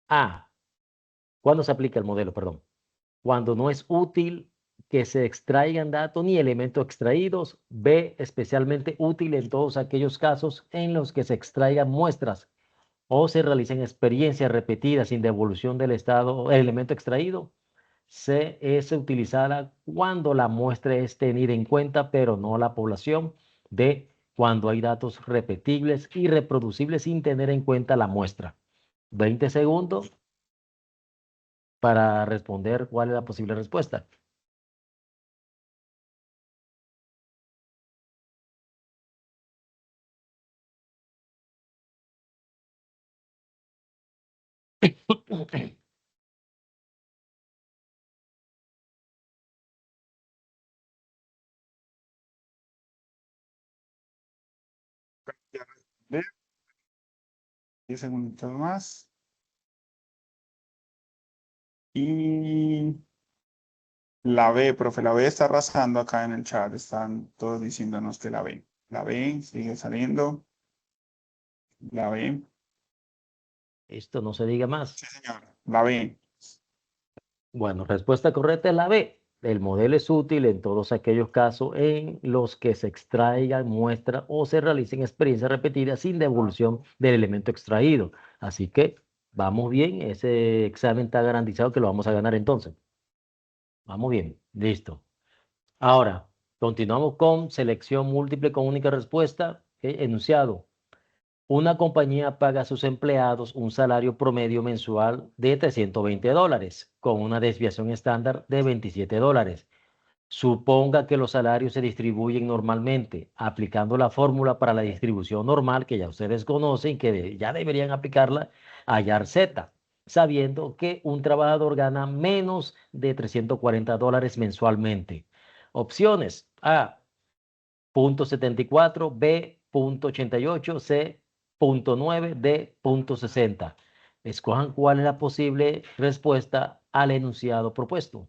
A. ¿Cuándo se aplica el modelo? Perdón. Cuando no es útil que se extraigan datos ni elementos extraídos. B. Especialmente útil en todos aquellos casos en los que se extraigan muestras o se realicen experiencias repetidas sin devolución del estado el elemento extraído. C es utilizada cuando la muestra es tenida en cuenta, pero no la población. D, cuando hay datos repetibles y reproducibles sin tener en cuenta la muestra. 20 segundos para responder cuál es la posible respuesta. Ya respondí. 10 segunditos más. Y la B, profe, la B está arrasando acá en el chat. Están todos diciéndonos que la B. La B sigue saliendo. La B. Esto no se diga Sí, más. señor. La B. Bueno, respuesta correcta es la B. El modelo es útil en todos aquellos casos en los que se extraigan muestras o se realicen experiencias repetidas sin devolución del elemento extraído. Así que vamos bien, ese examen está garantizado que lo vamos a ganar entonces. Vamos bien, listo. Ahora, continuamos con selección múltiple con única respuesta. Enunciado. Una compañía paga a sus empleados un salario promedio mensual de $320, con una desviación estándar de $27. Suponga que los salarios se distribuyen normalmente, aplicando la fórmula para la distribución normal que ya ustedes conocen, que ya deberían aplicarla, hallar Z, sabiendo que un trabajador gana menos de $340 mensualmente. Opciones A, 0.74, B, 0.88, C, 0.9, D, 0.60. Escojan cuál es la posible respuesta al enunciado propuesto.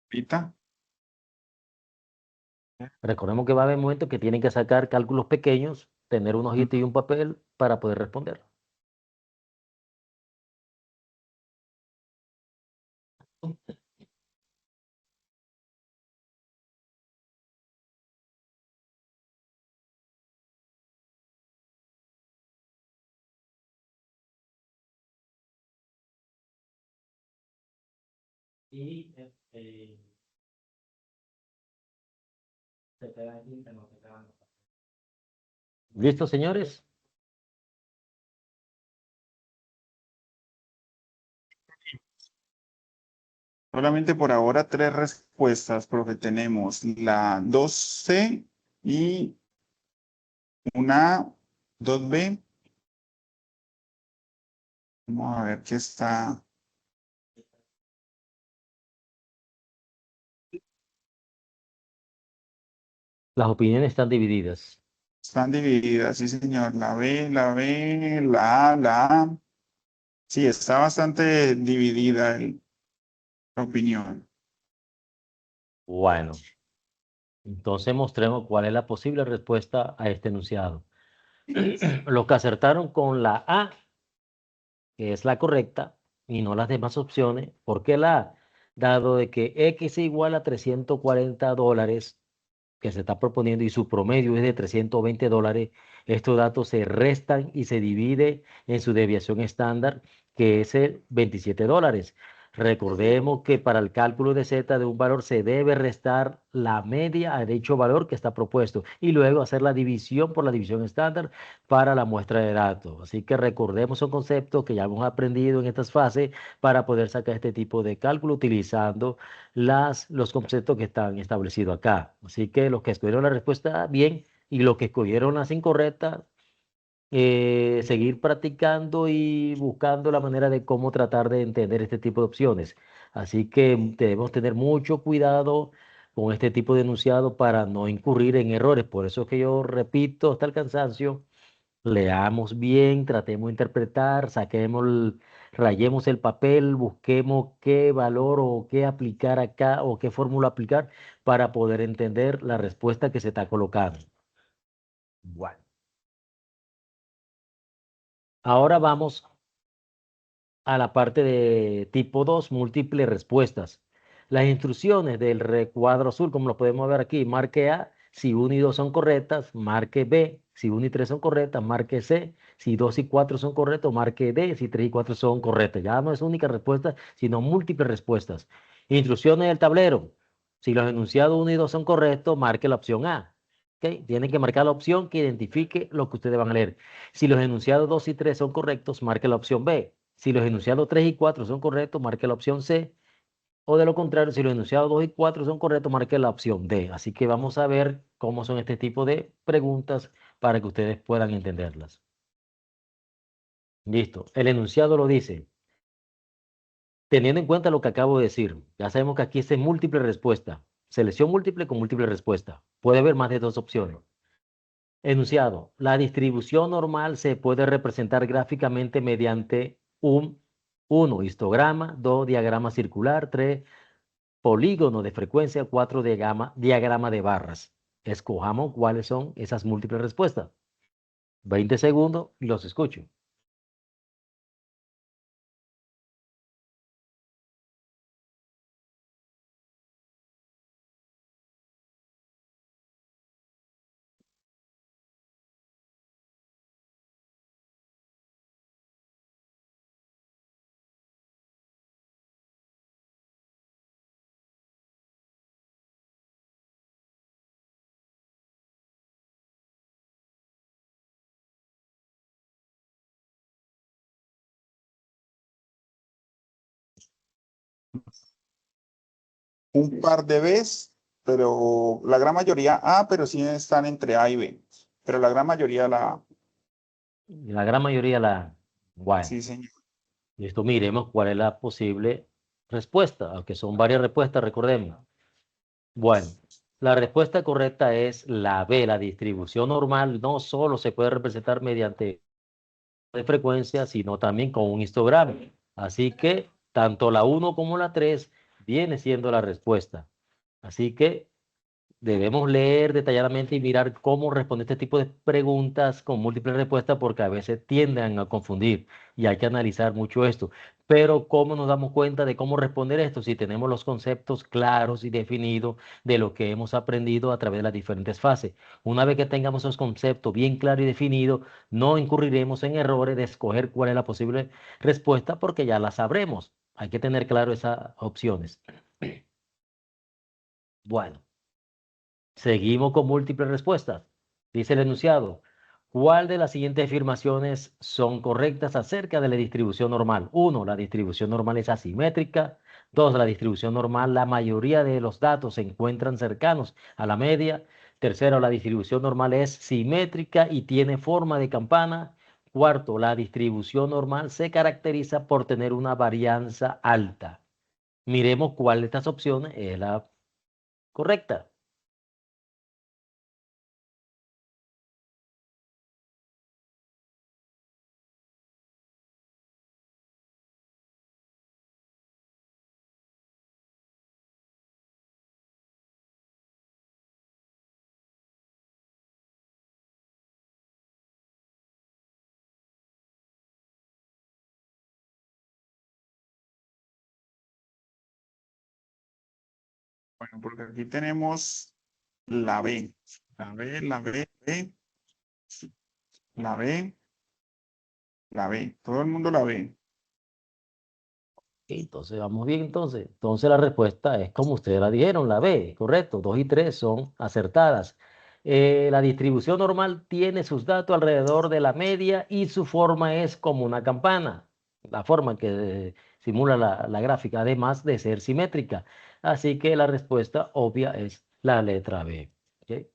Pita. Recordemos que va a haber momentos que tienen que sacar cálculos pequeños, tener un ojito y un papel para poder responder. Y ¿listo, señores? Solamente por ahora tres respuestas, profe. Tenemos la 2C y una A, 2B. Vamos a ver qué está. Las opiniones están divididas. Están divididas, sí, señor. La B, la A, la A. Sí, está bastante dividida la opinión. Bueno, entonces mostremos cuál es la posible respuesta a este enunciado. Los que acertaron con la A, que es la correcta, y no las demás opciones. ¿Por qué la A? Dado de que X igual a $340 que se está proponiendo y su promedio es de $320, estos datos se restan y se divide en su desviación estándar, que es el $27. Recordemos que para el cálculo de Z de un valor se debe restar la media a dicho valor que está propuesto y luego hacer la división por la división estándar para la muestra de datos. Así que recordemos un concepto que ya hemos aprendido en estas fases para poder sacar este tipo de cálculo utilizando los conceptos que están establecidos acá. Así que los que escogieron la respuesta bien y los que escogieron las incorrectas, seguir practicando y buscando la manera de cómo tratar de entender este tipo de opciones. Así que debemos tener mucho cuidado con este tipo de enunciado para no incurrir en errores. Por eso es que yo repito hasta el cansancio. Leamos bien, tratemos de interpretar, saquemos rayemos el papel, busquemos qué valor o qué aplicar acá o qué fórmula aplicar para poder entender la respuesta que se está colocando. Bueno, ahora vamos a la parte de tipo 2, múltiples respuestas. Las instrucciones del recuadro azul, como lo podemos ver aquí, marque A si 1 y 2 son correctas, marque B si 1 y 3 son correctas, marque C si 2 y 4 son correctos, marque D si 3 y 4 son correctas. Ya no es única respuesta, sino múltiples respuestas. Instrucciones del tablero. Si los enunciados 1 y 2 son correctos, marque la opción A. ¿Okay? Tienen que marcar la opción que identifique lo que ustedes van a leer. Si los enunciados 2 y 3 son correctos, marque la opción B. Si los enunciados 3 y 4 son correctos, marque la opción C. O de lo contrario, si los enunciados 2 y 4 son correctos, marque la opción D. Así que vamos a ver cómo son este tipo de preguntas para que ustedes puedan entenderlas. Listo. El enunciado lo dice. Teniendo en cuenta lo que acabo de decir, ya sabemos que aquí es múltiple respuesta. Selección múltiple con múltiple respuesta. Puede haber más de 2 opciones. Enunciado. La distribución normal se puede representar gráficamente mediante un 1, histograma, 2, diagrama circular, 3, polígono de frecuencia, 4, diagrama de barras. Escojamos cuáles son esas múltiples respuestas. 20 segundos y los escucho. Un par de veces, pero la gran mayoría A, pero sí están entre A y B. Pero la gran mayoría la A. La gran mayoría la... Bueno, Sí, señor. listo, miremos cuál es la posible respuesta, aunque son varias respuestas, recordemos. Bueno, la respuesta correcta es la B. La distribución normal no solo se puede representar mediante de frecuencia, sino también con un histograma. Así que tanto la 1 como la 3 viene siendo la respuesta. Así que debemos leer detalladamente y mirar cómo responder este tipo de preguntas con múltiples respuestas porque a veces tienden a confundir y hay que analizar mucho esto. Pero ¿cómo nos damos cuenta de cómo responder esto? Si tenemos los conceptos claros y definidos de lo que hemos aprendido a través de las diferentes fases. Una vez que tengamos esos conceptos bien claros y definidos, no incurriremos en errores de escoger cuál es la posible respuesta porque ya la sabremos. Hay que tener claro esas opciones. Bueno. Seguimos con múltiples respuestas. Dice el enunciado, ¿cuál de las siguientes afirmaciones son correctas acerca de la distribución normal? 1, la distribución normal es asimétrica. 2, la distribución normal, la mayoría de los datos se encuentran cercanos a la media. Tercero, la distribución normal es simétrica y tiene forma de campana. Cuarto, la distribución normal se caracteriza por tener una varianza alta. Miremos cuál de estas opciones es la correcta. Bueno, porque aquí tenemos la B. La B, la B, B, la B, la B. Todo el mundo la ve. Entonces, vamos bien entonces. Entonces la respuesta es como ustedes la dijeron, la B, correcto. 2 y 3 son acertadas. La distribución normal tiene sus datos alrededor de la media y su forma es como una campana. La forma que simula la gráfica, además de ser simétrica. Así que la respuesta obvia es la letra B. ¿Ok?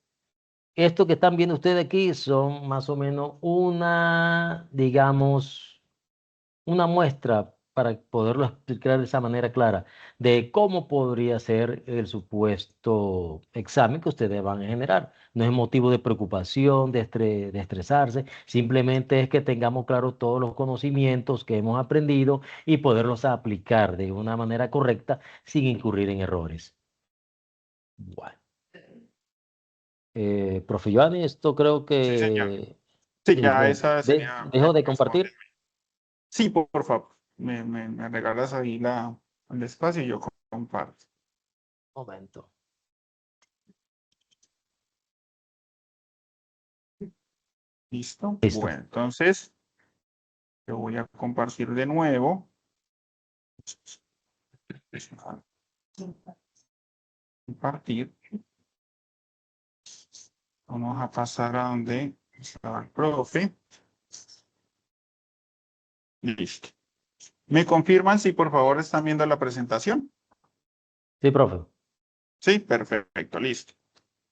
Esto que están viendo ustedes aquí son más o menos una, digamos, una muestra para poderlo explicar de esa manera clara, de cómo podría ser el supuesto examen que ustedes van a generar. No es motivo de preocupación, de estresarse, simplemente es que tengamos claro todos los conocimientos que hemos aprendido y poderlos aplicar de una manera correcta sin incurrir en errores. Bueno, profe Giovanni, esto creo Sí, señor. que Sí, ya bueno, esa sería dejo de responde. compartir. Sí, por favor. Me regalas ahí el espacio y yo comparto. Momento. ¿Listo? Listo. Bueno, entonces yo voy a compartir de nuevo. Compartir. Vamos a pasar a donde estaba el profe. Listo. ¿Me confirman si por favor están viendo la presentación? Sí, profe. Sí, perfecto, listo.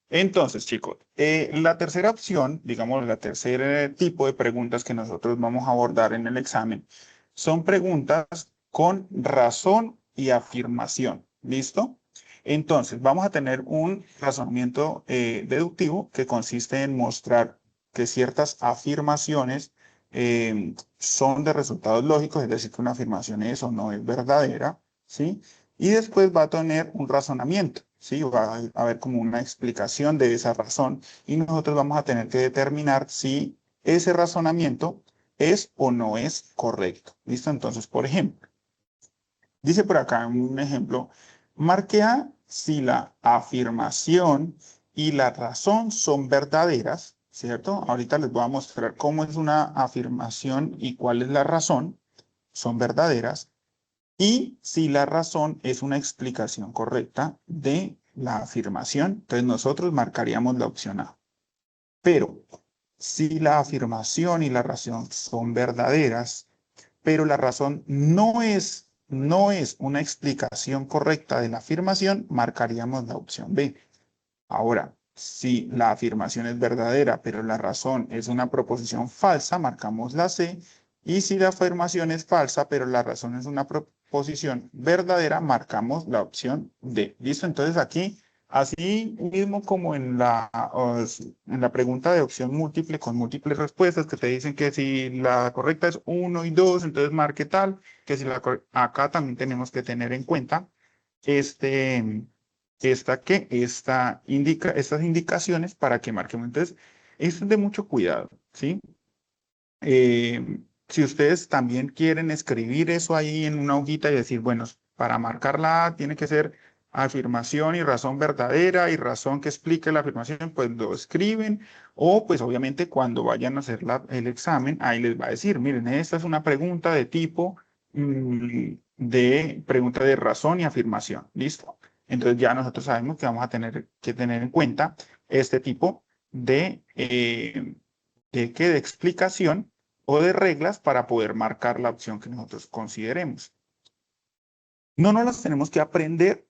Entonces, chicos, la tercera opción, digamos, la tercer tipo de preguntas que nosotros vamos a abordar en el examen son preguntas con razón y afirmación. ¿Listo? Entonces, vamos a tener un razonamiento deductivo que consiste en mostrar que ciertas afirmaciones son de resultados lógicos, es decir, que una afirmación es o no es verdadera, ¿sí? Y después va a tener un razonamiento, ¿sí? Va a haber como una explicación de esa razón y nosotros vamos a tener que determinar si ese razonamiento es o no es correcto. ¿Listo? Entonces, por ejemplo, dice por acá un ejemplo, marque A si la afirmación y la razón son verdaderas, ¿cierto? Ahorita les voy a mostrar cómo es una afirmación y cuál es la razón, son verdaderas. Y si la razón es una explicación correcta de la afirmación, entonces nosotros marcaríamos la opción A. Pero si la afirmación y la razón son verdaderas, pero la razón no es una explicación correcta de la afirmación, marcaríamos la opción B. Ahora, si la afirmación es verdadera, pero la razón es una proposición falsa, marcamos la C. Y si la afirmación es falsa, pero la razón es una proposición verdadera, marcamos la opción D. ¿Listo? Entonces aquí, así mismo como en la pregunta de opción múltiple con múltiples respuestas que te dicen que si la correcta es 1 y 2, entonces marque tal, que si acá también tenemos que tener en cuenta este estas indicaciones para que marquemos. Entonces, esto es de mucho cuidado, ¿sí? Si ustedes también quieren escribir eso ahí en una hojita y decir, bueno, para marcar la A tiene que ser afirmación y razón verdadera y razón que explique la afirmación, pues lo escriben o pues obviamente cuando vayan a hacer el examen, ahí les va a decir, miren, esta es una pregunta de tipo de pregunta de razón y afirmación, ¿listo? Entonces ya nosotros sabemos que vamos a tener que tener en cuenta este tipo de explicación o de reglas para poder marcar la opción que nosotros consideremos. No nos las tenemos que aprender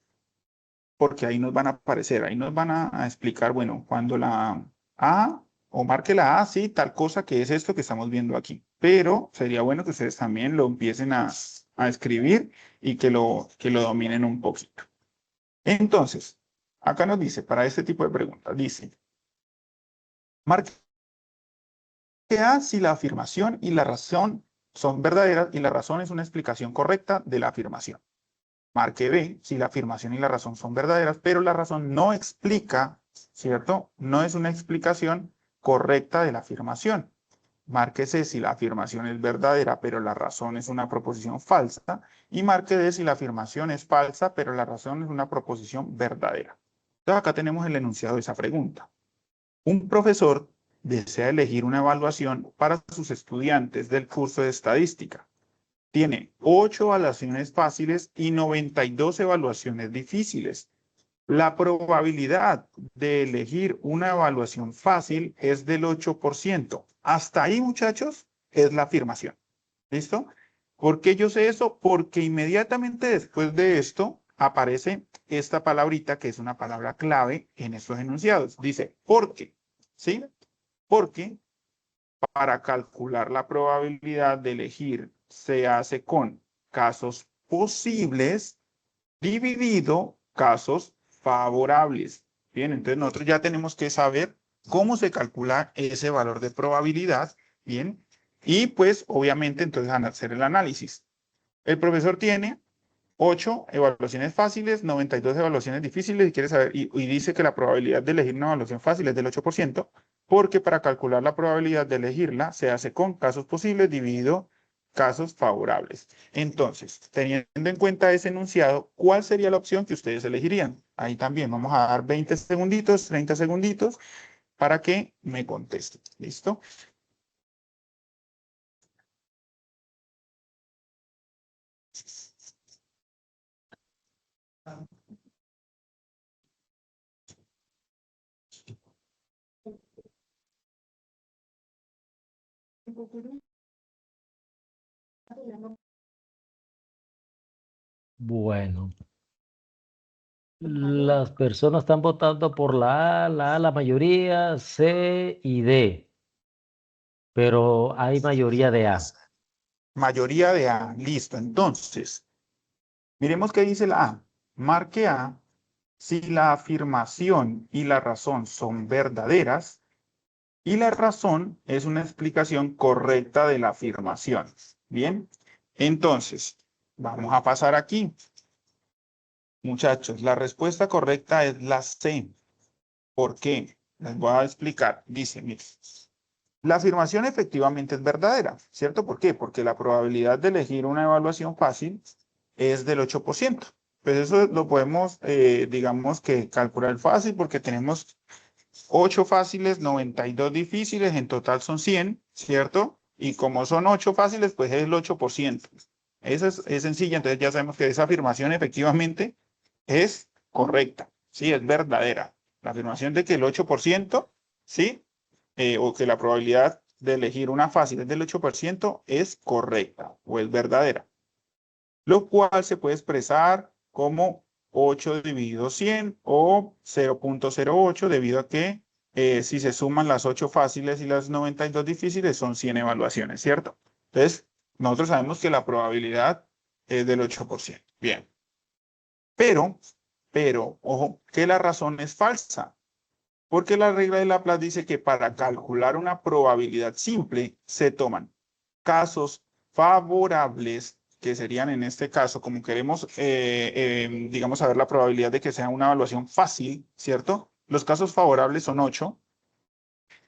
porque ahí nos van a aparecer, ahí nos van a explicar, bueno, cuando la A o marque la A, sí, tal cosa que es esto que estamos viendo aquí. Pero sería bueno que ustedes también lo empiecen a escribir y que lo dominen un poquito. Entonces, acá nos dice, para este tipo de preguntas, dice, marque A si la afirmación y la razón son verdaderas y la razón es una explicación correcta de la afirmación. Marque B si la afirmación y la razón son verdaderas, pero la razón no explica, ¿cierto? No es una explicación correcta de la afirmación. Marque C si la afirmación es verdadera, pero la razón es una proposición falsa. Y marque D si la afirmación es falsa, pero la razón es una proposición verdadera. Entonces acá tenemos el enunciado de esa pregunta. Un profesor desea elegir una evaluación para sus estudiantes del curso de estadística. Tiene 8 evaluaciones fáciles y 92 evaluaciones difíciles. La probabilidad de elegir una evaluación fácil es del 8%. Hasta ahí, muchachos, es la afirmación. ¿Listo? ¿Por qué yo sé eso? Porque inmediatamente después de esto aparece esta palabrita que es una palabra clave en estos enunciados. Dice, ¿por qué? ¿Sí? Porque para calcular la probabilidad de elegir se hace con casos posibles dividido casos favorables. Bien, entonces nosotros ya tenemos que saber cómo se calcula ese valor de probabilidad. Bien, y pues obviamente entonces van a hacer el análisis. El profesor tiene 8 evaluaciones fáciles, 92 evaluaciones difíciles y quiere saber, y dice que la probabilidad de elegir una evaluación fácil es del 8%, porque para calcular la probabilidad de elegirla se hace con casos posibles dividido casos favorables. Entonces, teniendo en cuenta ese enunciado, ¿cuál sería la opción que ustedes elegirían? Ahí también vamos a dar 20 segunditos, 30 segunditos para que me contesten. ¿Listo? Bueno, las personas están votando por la mayoría, C y D, pero hay mayoría de A. Mayoría de A. Listo. Entonces, miremos qué dice la A. Marque A si la afirmación y la razón son verdaderas y la razón es una explicación correcta de la afirmación. Bien, entonces, vamos a pasar aquí. Muchachos, la respuesta correcta es la C. ¿Por qué? Les voy a explicar. Dice, mire, la afirmación efectivamente es verdadera, ¿cierto? ¿Por qué? Porque la probabilidad de elegir una evaluación fácil es del 8%. Pues eso lo podemos, digamos que calcular fácil porque tenemos 8 fáciles, 92 difíciles, en total son 100, ¿cierto? Y como son 8 fáciles, pues es el 8%. Esa es sencilla, entonces ya sabemos que esa afirmación efectivamente es correcta, ¿sí? Es verdadera. La afirmación de que el 8%, ¿sí? O que la probabilidad de elegir una fácil es del 8% es correcta o es verdadera. Lo cual se puede expresar como 8 dividido 100 o 0.08 debido a que si se suman las 8 fáciles y las 92 difíciles son 100 evaluaciones, ¿cierto? Entonces, nosotros sabemos que la probabilidad es del 8%. Bien. Ojo, que la razón es falsa. Porque la regla de Laplace dice que para calcular una probabilidad simple se toman casos favorables, que serían en este caso, como queremos, digamos, saber la probabilidad de que sea una evaluación fácil, ¿cierto? Los casos favorables son 8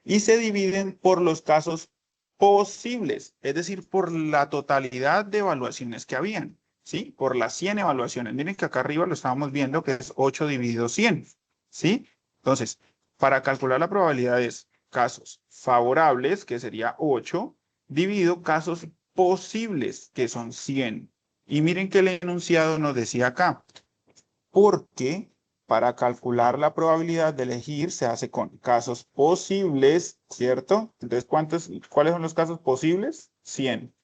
y se dividen por los casos posibles, es decir, por la totalidad de evaluaciones que habían, ¿sí? Por las 100 evaluaciones. Miren que acá arriba lo estábamos viendo que es 8 dividido 100, ¿sí? Entonces, para calcular la probabilidad es casos favorables, que sería 8, dividido casos posibles, que son 100. Y miren que el enunciado nos decía acá, porque para calcular la probabilidad de elegir se hace con casos posibles, ¿cierto? Entonces, ¿cuáles son los casos posibles? 100.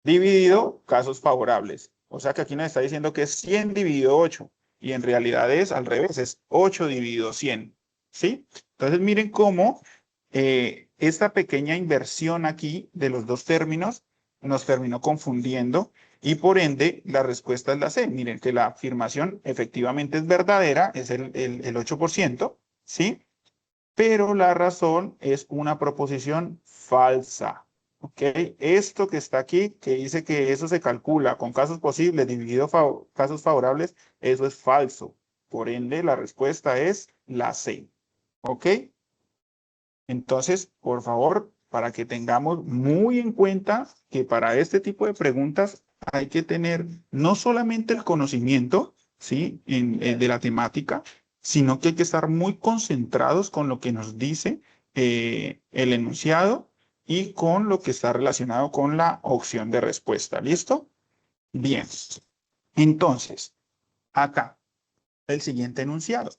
Dividido casos favorables. O sea que aquí nos está diciendo que es 100 dividido 8. Y en realidad es al revés, es 8 dividido 100. ¿Sí? Entonces, miren cómo esta pequeña inversión aquí de los dos términos nos terminó confundiendo y por ende la respuesta es la C. Miren que la afirmación efectivamente es verdadera, es el 8%, ¿sí? Pero la razón es una proposición falsa. ¿Ok? Esto que está aquí, que dice que eso se calcula con casos posibles dividido casos favorables, eso es falso. Por ende, la respuesta es la C. ¿Ok? Entonces, por favor, para que tengamos muy en cuenta que para este tipo de preguntas hay que tener no solamente el conocimiento, ¿sí? De la temática, sino que hay que estar muy concentrados con lo que nos dice el enunciado y con lo que está relacionado con la opción de respuesta. ¿Listo? Bien. Entonces, acá, el siguiente enunciado.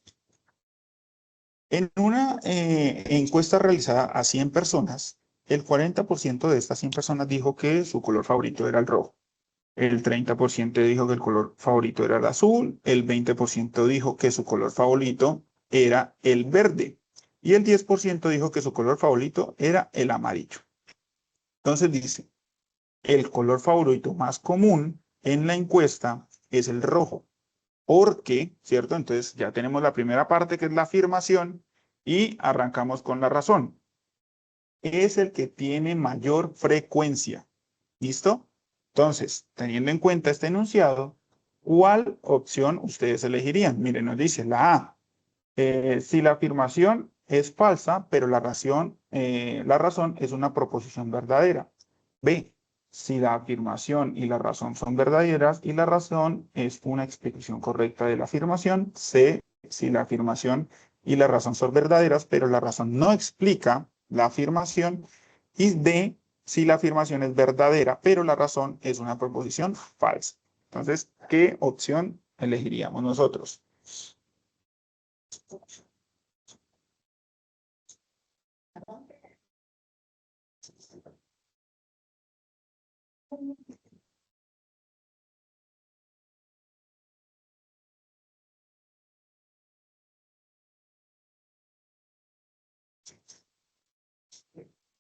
En una encuesta realizada a 100 personas, el 40% de estas 100 personas dijo que su color favorito era el rojo. El 30% dijo que el color favorito era el azul. El 20% dijo que su color favorito era el verde. Y el 10% dijo que su color favorito era el amarillo. Entonces dice, el color favorito más común en la encuesta es el rojo. ¿Por qué? ¿Cierto? Entonces ya tenemos la primera parte que es la afirmación y arrancamos con la razón. Es el que tiene mayor frecuencia. ¿Listo? Entonces, teniendo en cuenta este enunciado, ¿cuál opción ustedes elegirían? Miren, nos dice la A. Si la afirmación es falsa, pero la razón es una proposición verdadera. B. Si la afirmación y la razón son verdaderas y la razón es una explicación correcta de la afirmación. C. Si la afirmación y la razón son verdaderas, pero la razón no explica la afirmación. Y D. Si la afirmación es verdadera, pero la razón es una proposición falsa. Entonces, ¿qué opción elegiríamos nosotros?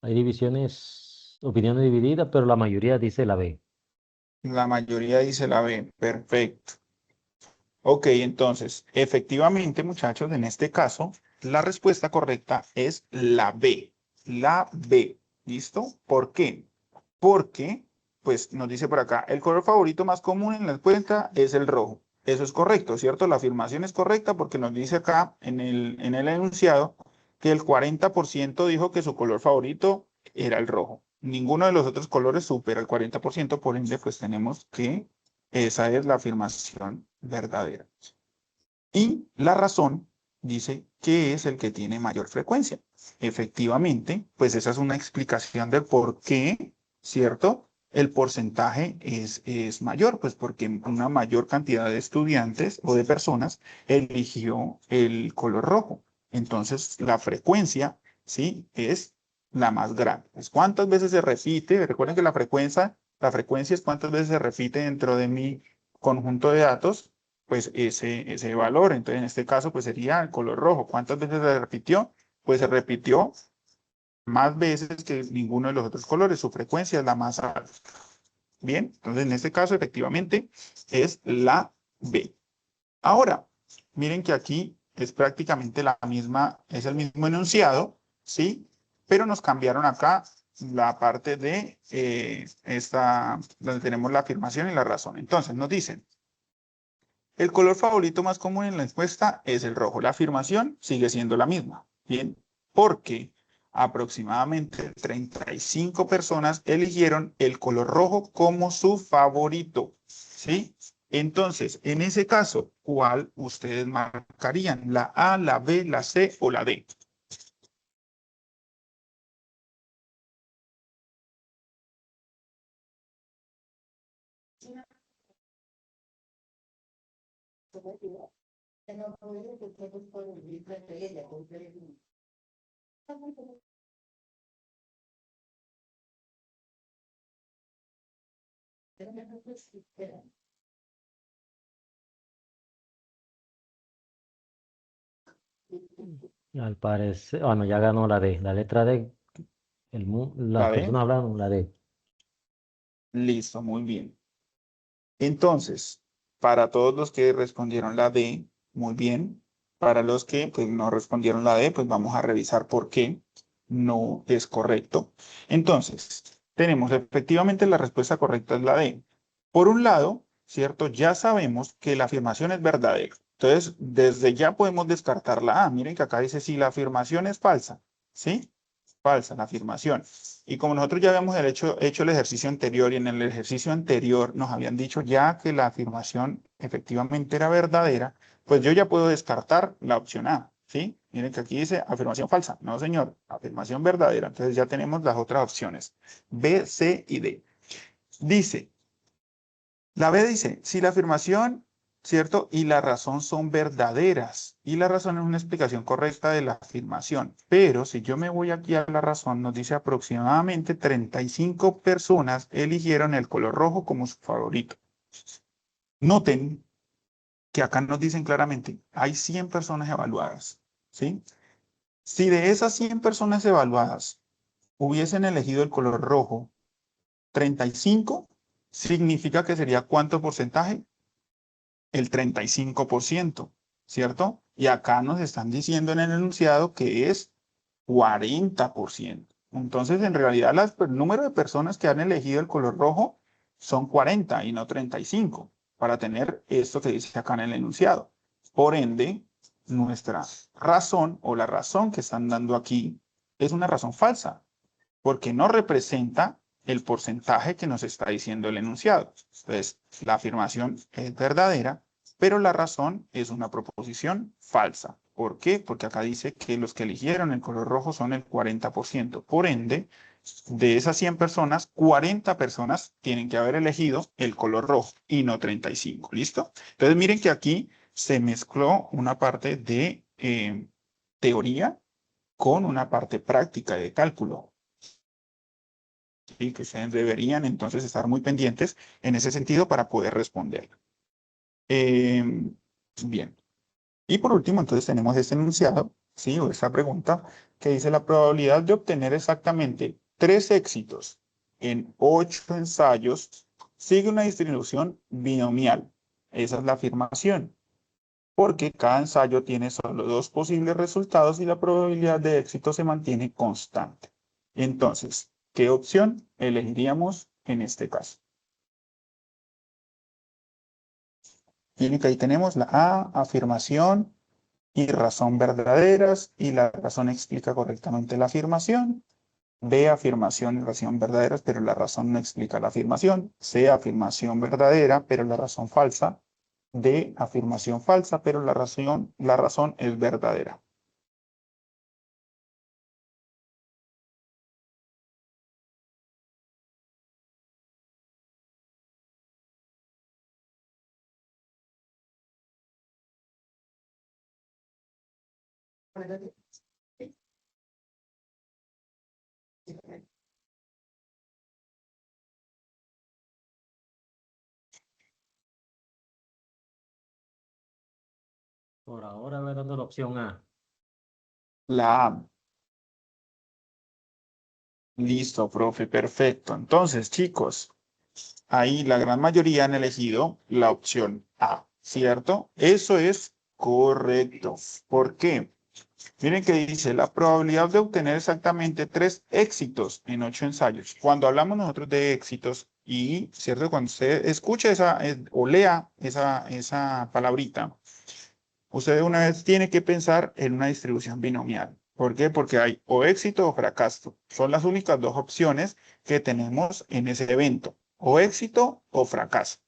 Hay divisiones, opiniones divididas, pero la mayoría dice la B. La mayoría dice la B. Perfecto. Ok, entonces, efectivamente, muchachos, en este caso, la respuesta correcta es la B. La B. ¿Listo? ¿Por qué? Porque, pues, nos dice por acá, el color favorito más común en la encuesta es el rojo. Eso es correcto, ¿cierto? La afirmación es correcta porque nos dice acá en el enunciado que el 40% dijo que su color favorito era el rojo. Ninguno de los otros colores supera el 40%, por ende, pues tenemos que esa es la afirmación verdadera. Y la razón dice que es el que tiene mayor frecuencia. Efectivamente, pues esa es una explicación del por qué, ¿cierto? El porcentaje es mayor, pues porque una mayor cantidad de estudiantes o de personas eligió el color rojo. Entonces, la frecuencia, ¿sí? Es la más grande. Pues, ¿cuántas veces se repite? Recuerden que la frecuencia es cuántas veces se repite dentro de mi conjunto de datos pues ese valor. Entonces, en este caso, pues sería el color rojo. ¿Cuántas veces se repitió? Pues se repitió más veces que ninguno de los otros colores. Su frecuencia es la más alta. Bien, entonces en este caso, efectivamente, es la B. Ahora, miren que aquí es prácticamente es el mismo enunciado, ¿sí? Pero nos cambiaron acá la parte de donde tenemos la afirmación y la razón. Entonces, nos dicen, el color favorito más común en la encuesta es el rojo. La afirmación sigue siendo la misma. Bien, porque aproximadamente 35 personas eligieron el color rojo como su favorito. ¿Sí? Entonces, en ese caso, ¿cuál ustedes marcarían? ¿La A, la B, la C o la D? Al parecer, bueno, ya ganó la D. La letra D, las ¿La D? personas hablaron la D. Listo, muy bien. Entonces, para todos los que respondieron la D, muy bien. Para los que pues, no respondieron la D, pues vamos a revisar por qué no es correcto. Entonces, tenemos efectivamente la respuesta correcta es la D. Por un lado, ¿cierto? Ya sabemos que la afirmación es verdadera. Entonces, desde ya podemos descartar la A. Miren que acá dice si la afirmación es falsa, ¿sí? Falsa la afirmación. Y como nosotros ya habíamos hecho el ejercicio anterior y en el ejercicio anterior nos habían dicho ya que la afirmación efectivamente era verdadera, pues yo ya puedo descartar la opción A, ¿sí? Miren que aquí dice afirmación falsa. No, señor, afirmación verdadera. Entonces ya tenemos las otras opciones, B, C y D. Dice, la B dice, si la afirmación, ¿cierto? Y la razón son verdaderas. Y la razón es una explicación correcta de la afirmación. Pero si yo me voy aquí a la razón, nos dice aproximadamente 35 personas eligieron el color rojo como su favorito. Noten que acá nos dicen claramente, hay 100 personas evaluadas, ¿sí? Si de esas 100 personas evaluadas hubiesen elegido el color rojo, 35 significa que sería ¿cuánto porcentaje? El 35%, ¿cierto? Y acá nos están diciendo en el enunciado que es 40%. Entonces, en realidad, el número de personas que han elegido el color rojo son 40 y no 35, para tener esto que dice acá en el enunciado. Por ende, nuestra razón o la razón que están dando aquí es una razón falsa, porque no representa el porcentaje que nos está diciendo el enunciado. Entonces, la afirmación es verdadera, pero la razón es una proposición falsa. ¿Por qué? Porque acá dice que los que eligieron el color rojo son el 40%. Por ende, de esas 100 personas, 40 personas tienen que haber elegido el color rojo y no 35. ¿Listo? Entonces, miren que aquí se mezcló una parte de teoría con una parte práctica de cálculo. ¿Sí? Que ustedes deberían entonces estar muy pendientes en ese sentido para poder responder. Eh, bien. Y por último, entonces tenemos este enunciado, ¿sí? O esta pregunta que dice la probabilidad de obtener exactamente 3 éxitos en 8 ensayos sigue una distribución binomial. Esa es la afirmación, porque cada ensayo tiene solo 2 posibles resultados y la probabilidad de éxito se mantiene constante. Entonces, ¿qué opción elegiríamos en este caso? Miren que ahí tenemos la A, afirmación y razón verdaderas, y la razón explica correctamente la afirmación. B, afirmación y razón verdaderas, pero la razón no explica la afirmación. C, afirmación verdadera, pero la razón falsa. D, afirmación falsa, pero la razón es verdadera. Por ahora voy dando la opción A. La A. Listo, profe, perfecto. Entonces, chicos, ahí la gran mayoría han elegido la opción A, ¿cierto? Eso es correcto. ¿Por qué? Miren que dice la probabilidad de obtener exactamente 3 éxitos en 8 ensayos. Cuando hablamos nosotros de éxitos y, ¿cierto? Cuando usted escuche o lea esa palabrita, usted una vez tiene que pensar en una distribución binomial. ¿Por qué? Porque hay o éxito o fracaso. Son las únicas 2 opciones que tenemos en ese evento. O éxito o fracaso.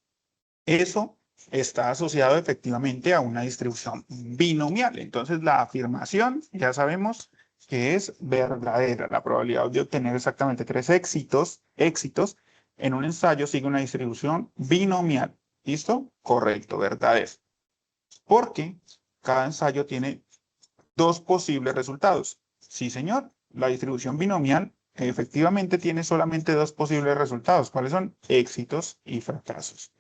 Eso está asociado efectivamente a una distribución binomial. Entonces, la afirmación ya sabemos que es verdadera. La probabilidad de obtener exactamente 3 éxitos en un ensayo sigue una distribución binomial. ¿Listo? Correcto, verdadero. Porque cada ensayo tiene 2 posibles resultados. Sí, señor. La distribución binomial efectivamente tiene solamente 2 posibles resultados. ¿Cuáles son? Éxitos y fracasos.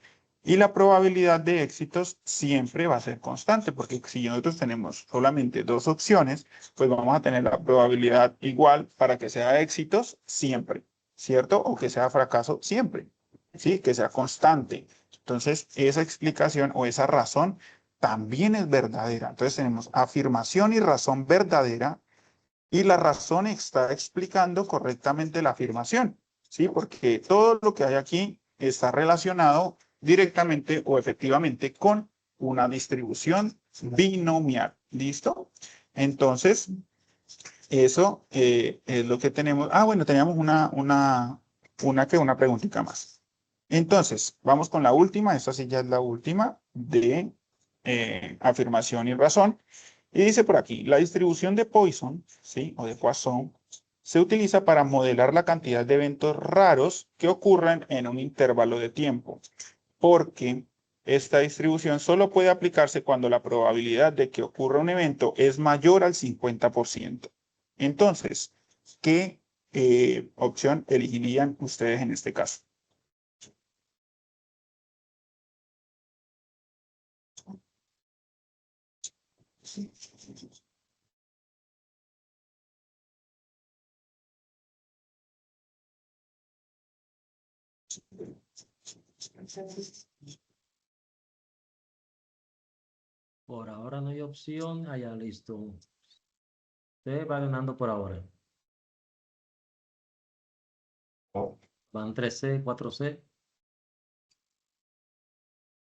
Y la probabilidad de éxitos siempre va a ser constante, porque si nosotros tenemos solamente 2 opciones, pues vamos a tener la probabilidad igual para que sea éxitos siempre, ¿cierto? O que sea fracaso siempre, ¿sí? Que sea constante. Entonces, esa explicación o esa razón también es verdadera. Entonces, tenemos afirmación y razón verdadera, y la razón está explicando correctamente la afirmación, ¿sí? Porque todo lo que hay aquí está relacionado directamente o efectivamente con una distribución binomial. ¿Listo? Entonces, eso es lo que tenemos. Ah, bueno, teníamos una preguntita más. Entonces, vamos con la última. Esta sí ya es la última de afirmación y razón. Y dice por aquí, la distribución de Poisson, ¿sí? O de Poisson, se utiliza para modelar la cantidad de eventos raros que ocurren en un intervalo de tiempo, porque esta distribución solo puede aplicarse cuando la probabilidad de que ocurra un evento es mayor al 50%. Entonces, ¿qué opción elegirían ustedes en este caso? Por ahora no hay opción. Allá, listo. Usted va ganando por ahora. Van 3C, 4C.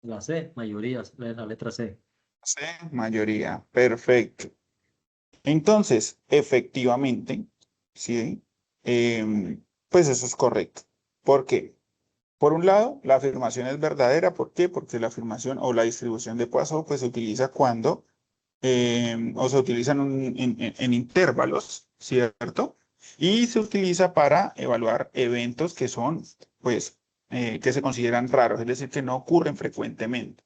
La C, mayoría, la letra C. C, mayoría. Perfecto. Entonces, efectivamente, sí, pues eso es correcto. ¿Por qué? Por un lado, la afirmación es verdadera. ¿Por qué? Porque la afirmación o la distribución de Poisson pues, se utiliza cuando, o se utiliza en intervalos, ¿cierto? Y se utiliza para evaluar eventos que son, pues, que se consideran raros, es decir, que no ocurren frecuentemente.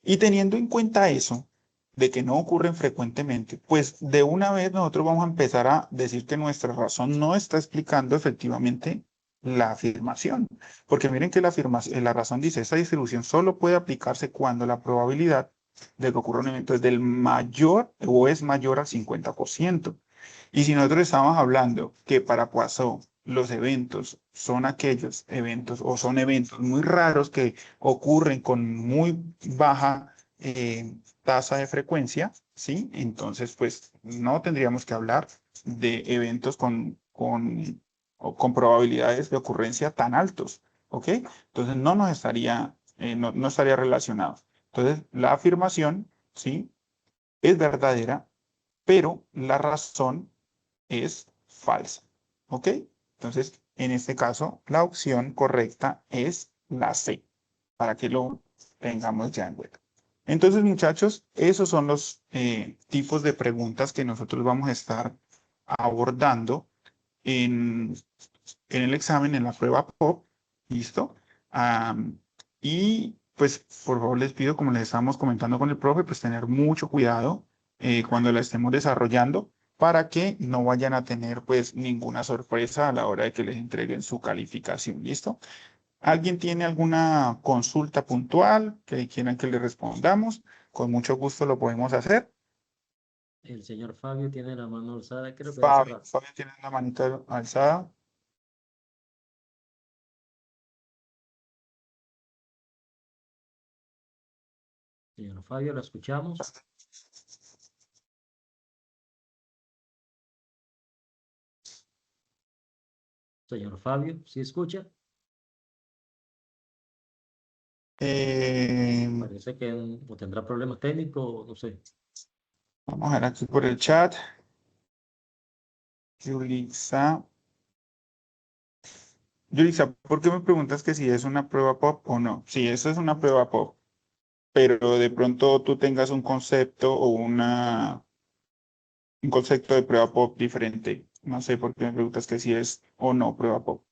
Y teniendo en cuenta eso, de que no ocurren frecuentemente, pues de una vez nosotros vamos a empezar a decir que nuestra razón no está explicando efectivamente la afirmación. Porque miren que la razón dice, esta distribución solo puede aplicarse cuando la probabilidad de que ocurra un evento es del mayor o es mayor al 50%. Y si nosotros estamos hablando que para Poisson los eventos son aquellos eventos o son eventos muy raros que ocurren con muy baja tasa de frecuencia, ¿sí? Entonces, pues no tendríamos que hablar de eventos con probabilidades de ocurrencia tan altos, ¿ok? Entonces no nos estaría, no estaría relacionado. Entonces, la afirmación, ¿sí? Es verdadera, pero la razón es falsa, ¿ok? Entonces, en este caso, la opción correcta es la C, para que lo tengamos ya en cuenta. Entonces, muchachos, esos son los tipos de preguntas que nosotros vamos a estar abordando en, en el examen, en la prueba POP, ¿listo? Y pues, por favor, les pido, como les estábamos comentando con el profe, pues tener mucho cuidado cuando la estemos desarrollando para que no vayan a tener pues ninguna sorpresa a la hora de que les entreguen su calificación, ¿listo? ¿Alguien tiene alguna consulta puntual que quieran que le respondamos? Con mucho gusto lo podemos hacer. El señor Fabio tiene la mano alzada, creo que de hace Fabio, rato. Fabio tiene la manita alzada. Señor Fabio, lo escuchamos. Señor Fabio, ¿sí escucha? Eh, Parece que o tendrá problemas técnicos, no sé. Vamos a ver aquí por el chat. Yulisa. Yulisa, ¿por qué me preguntas que si es una prueba pop o no? Sí, eso es una prueba pop, pero de pronto tú tengas un concepto o un concepto de prueba pop diferente. No sé por qué me preguntas que si es o no prueba pop.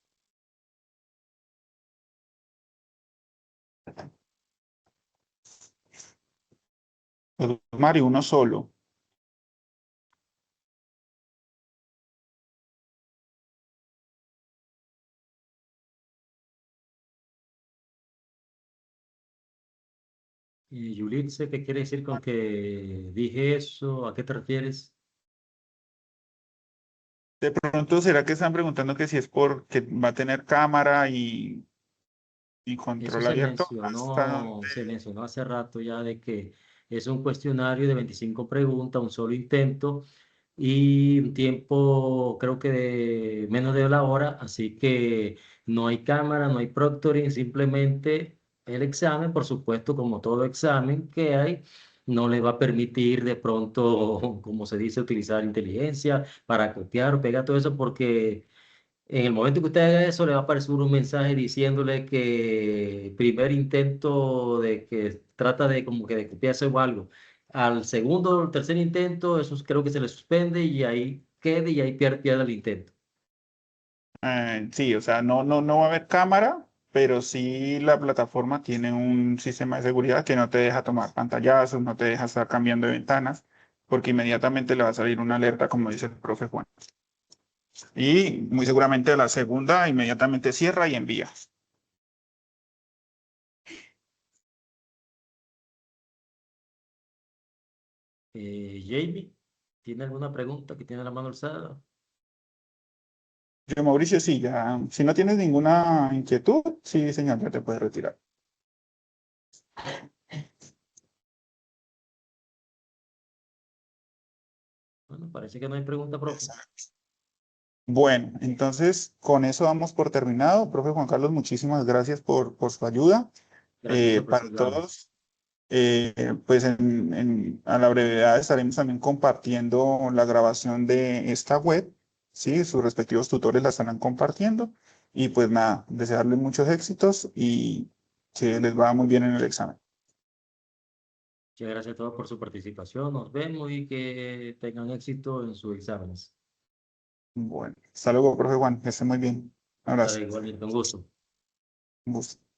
Mario, uno solo. Yulitze, ¿qué quiere decir con que dije eso? ¿A qué te refieres? De pronto, ¿será que están preguntando que si es porque va a tener cámara y Eso control abierto? ¿Hasta dónde? se mencionó hace rato ya de que es un cuestionario de 25 preguntas, un solo intento y un tiempo creo que de menos de la hora, así que no hay cámara, no hay proctoring, simplemente el examen, por supuesto, como todo examen que hay, no le va a permitir de pronto, como se dice, utilizar inteligencia para copiar o pegar todo eso porque en el momento que usted haga eso, le va a aparecer un mensaje diciéndole que primer intento de que trata de como que de copiarse o algo. Al segundo o tercer intento, eso creo que se le suspende y ahí quede y ahí pierde el intento. Sí, o sea, no va a haber cámara, pero sí la plataforma tiene un sistema de seguridad que no te deja tomar pantallazos, no te deja estar cambiando de ventanas, porque inmediatamente le va a salir una alerta, como dice el profe Juan. Y muy seguramente la segunda inmediatamente cierra y envía. Jamie, ¿tiene alguna pregunta que tiene la mano alzada? Yo, Mauricio, sí, ya, si no tienes ninguna inquietud, sí, señor, ya te puedes retirar. Bueno, parece que no hay pregunta, profe. Bueno, entonces con eso damos por terminado. Profe Juan Carlos, muchísimas gracias por su ayuda. Gracias, Para profesor Joan. todos, pues a la brevedad estaremos también compartiendo la grabación de esta web, ¿sí? Sus respectivos tutores la estarán compartiendo. Y pues nada, desearles muchos éxitos y que les vaya muy bien en el examen. Muchas gracias a todos por su participación. Nos vemos y que tengan éxito en sus exámenes. Bueno, hasta luego, profe Juan, que esté muy bien. Un abrazo. Igualmente, un gusto. Un gusto.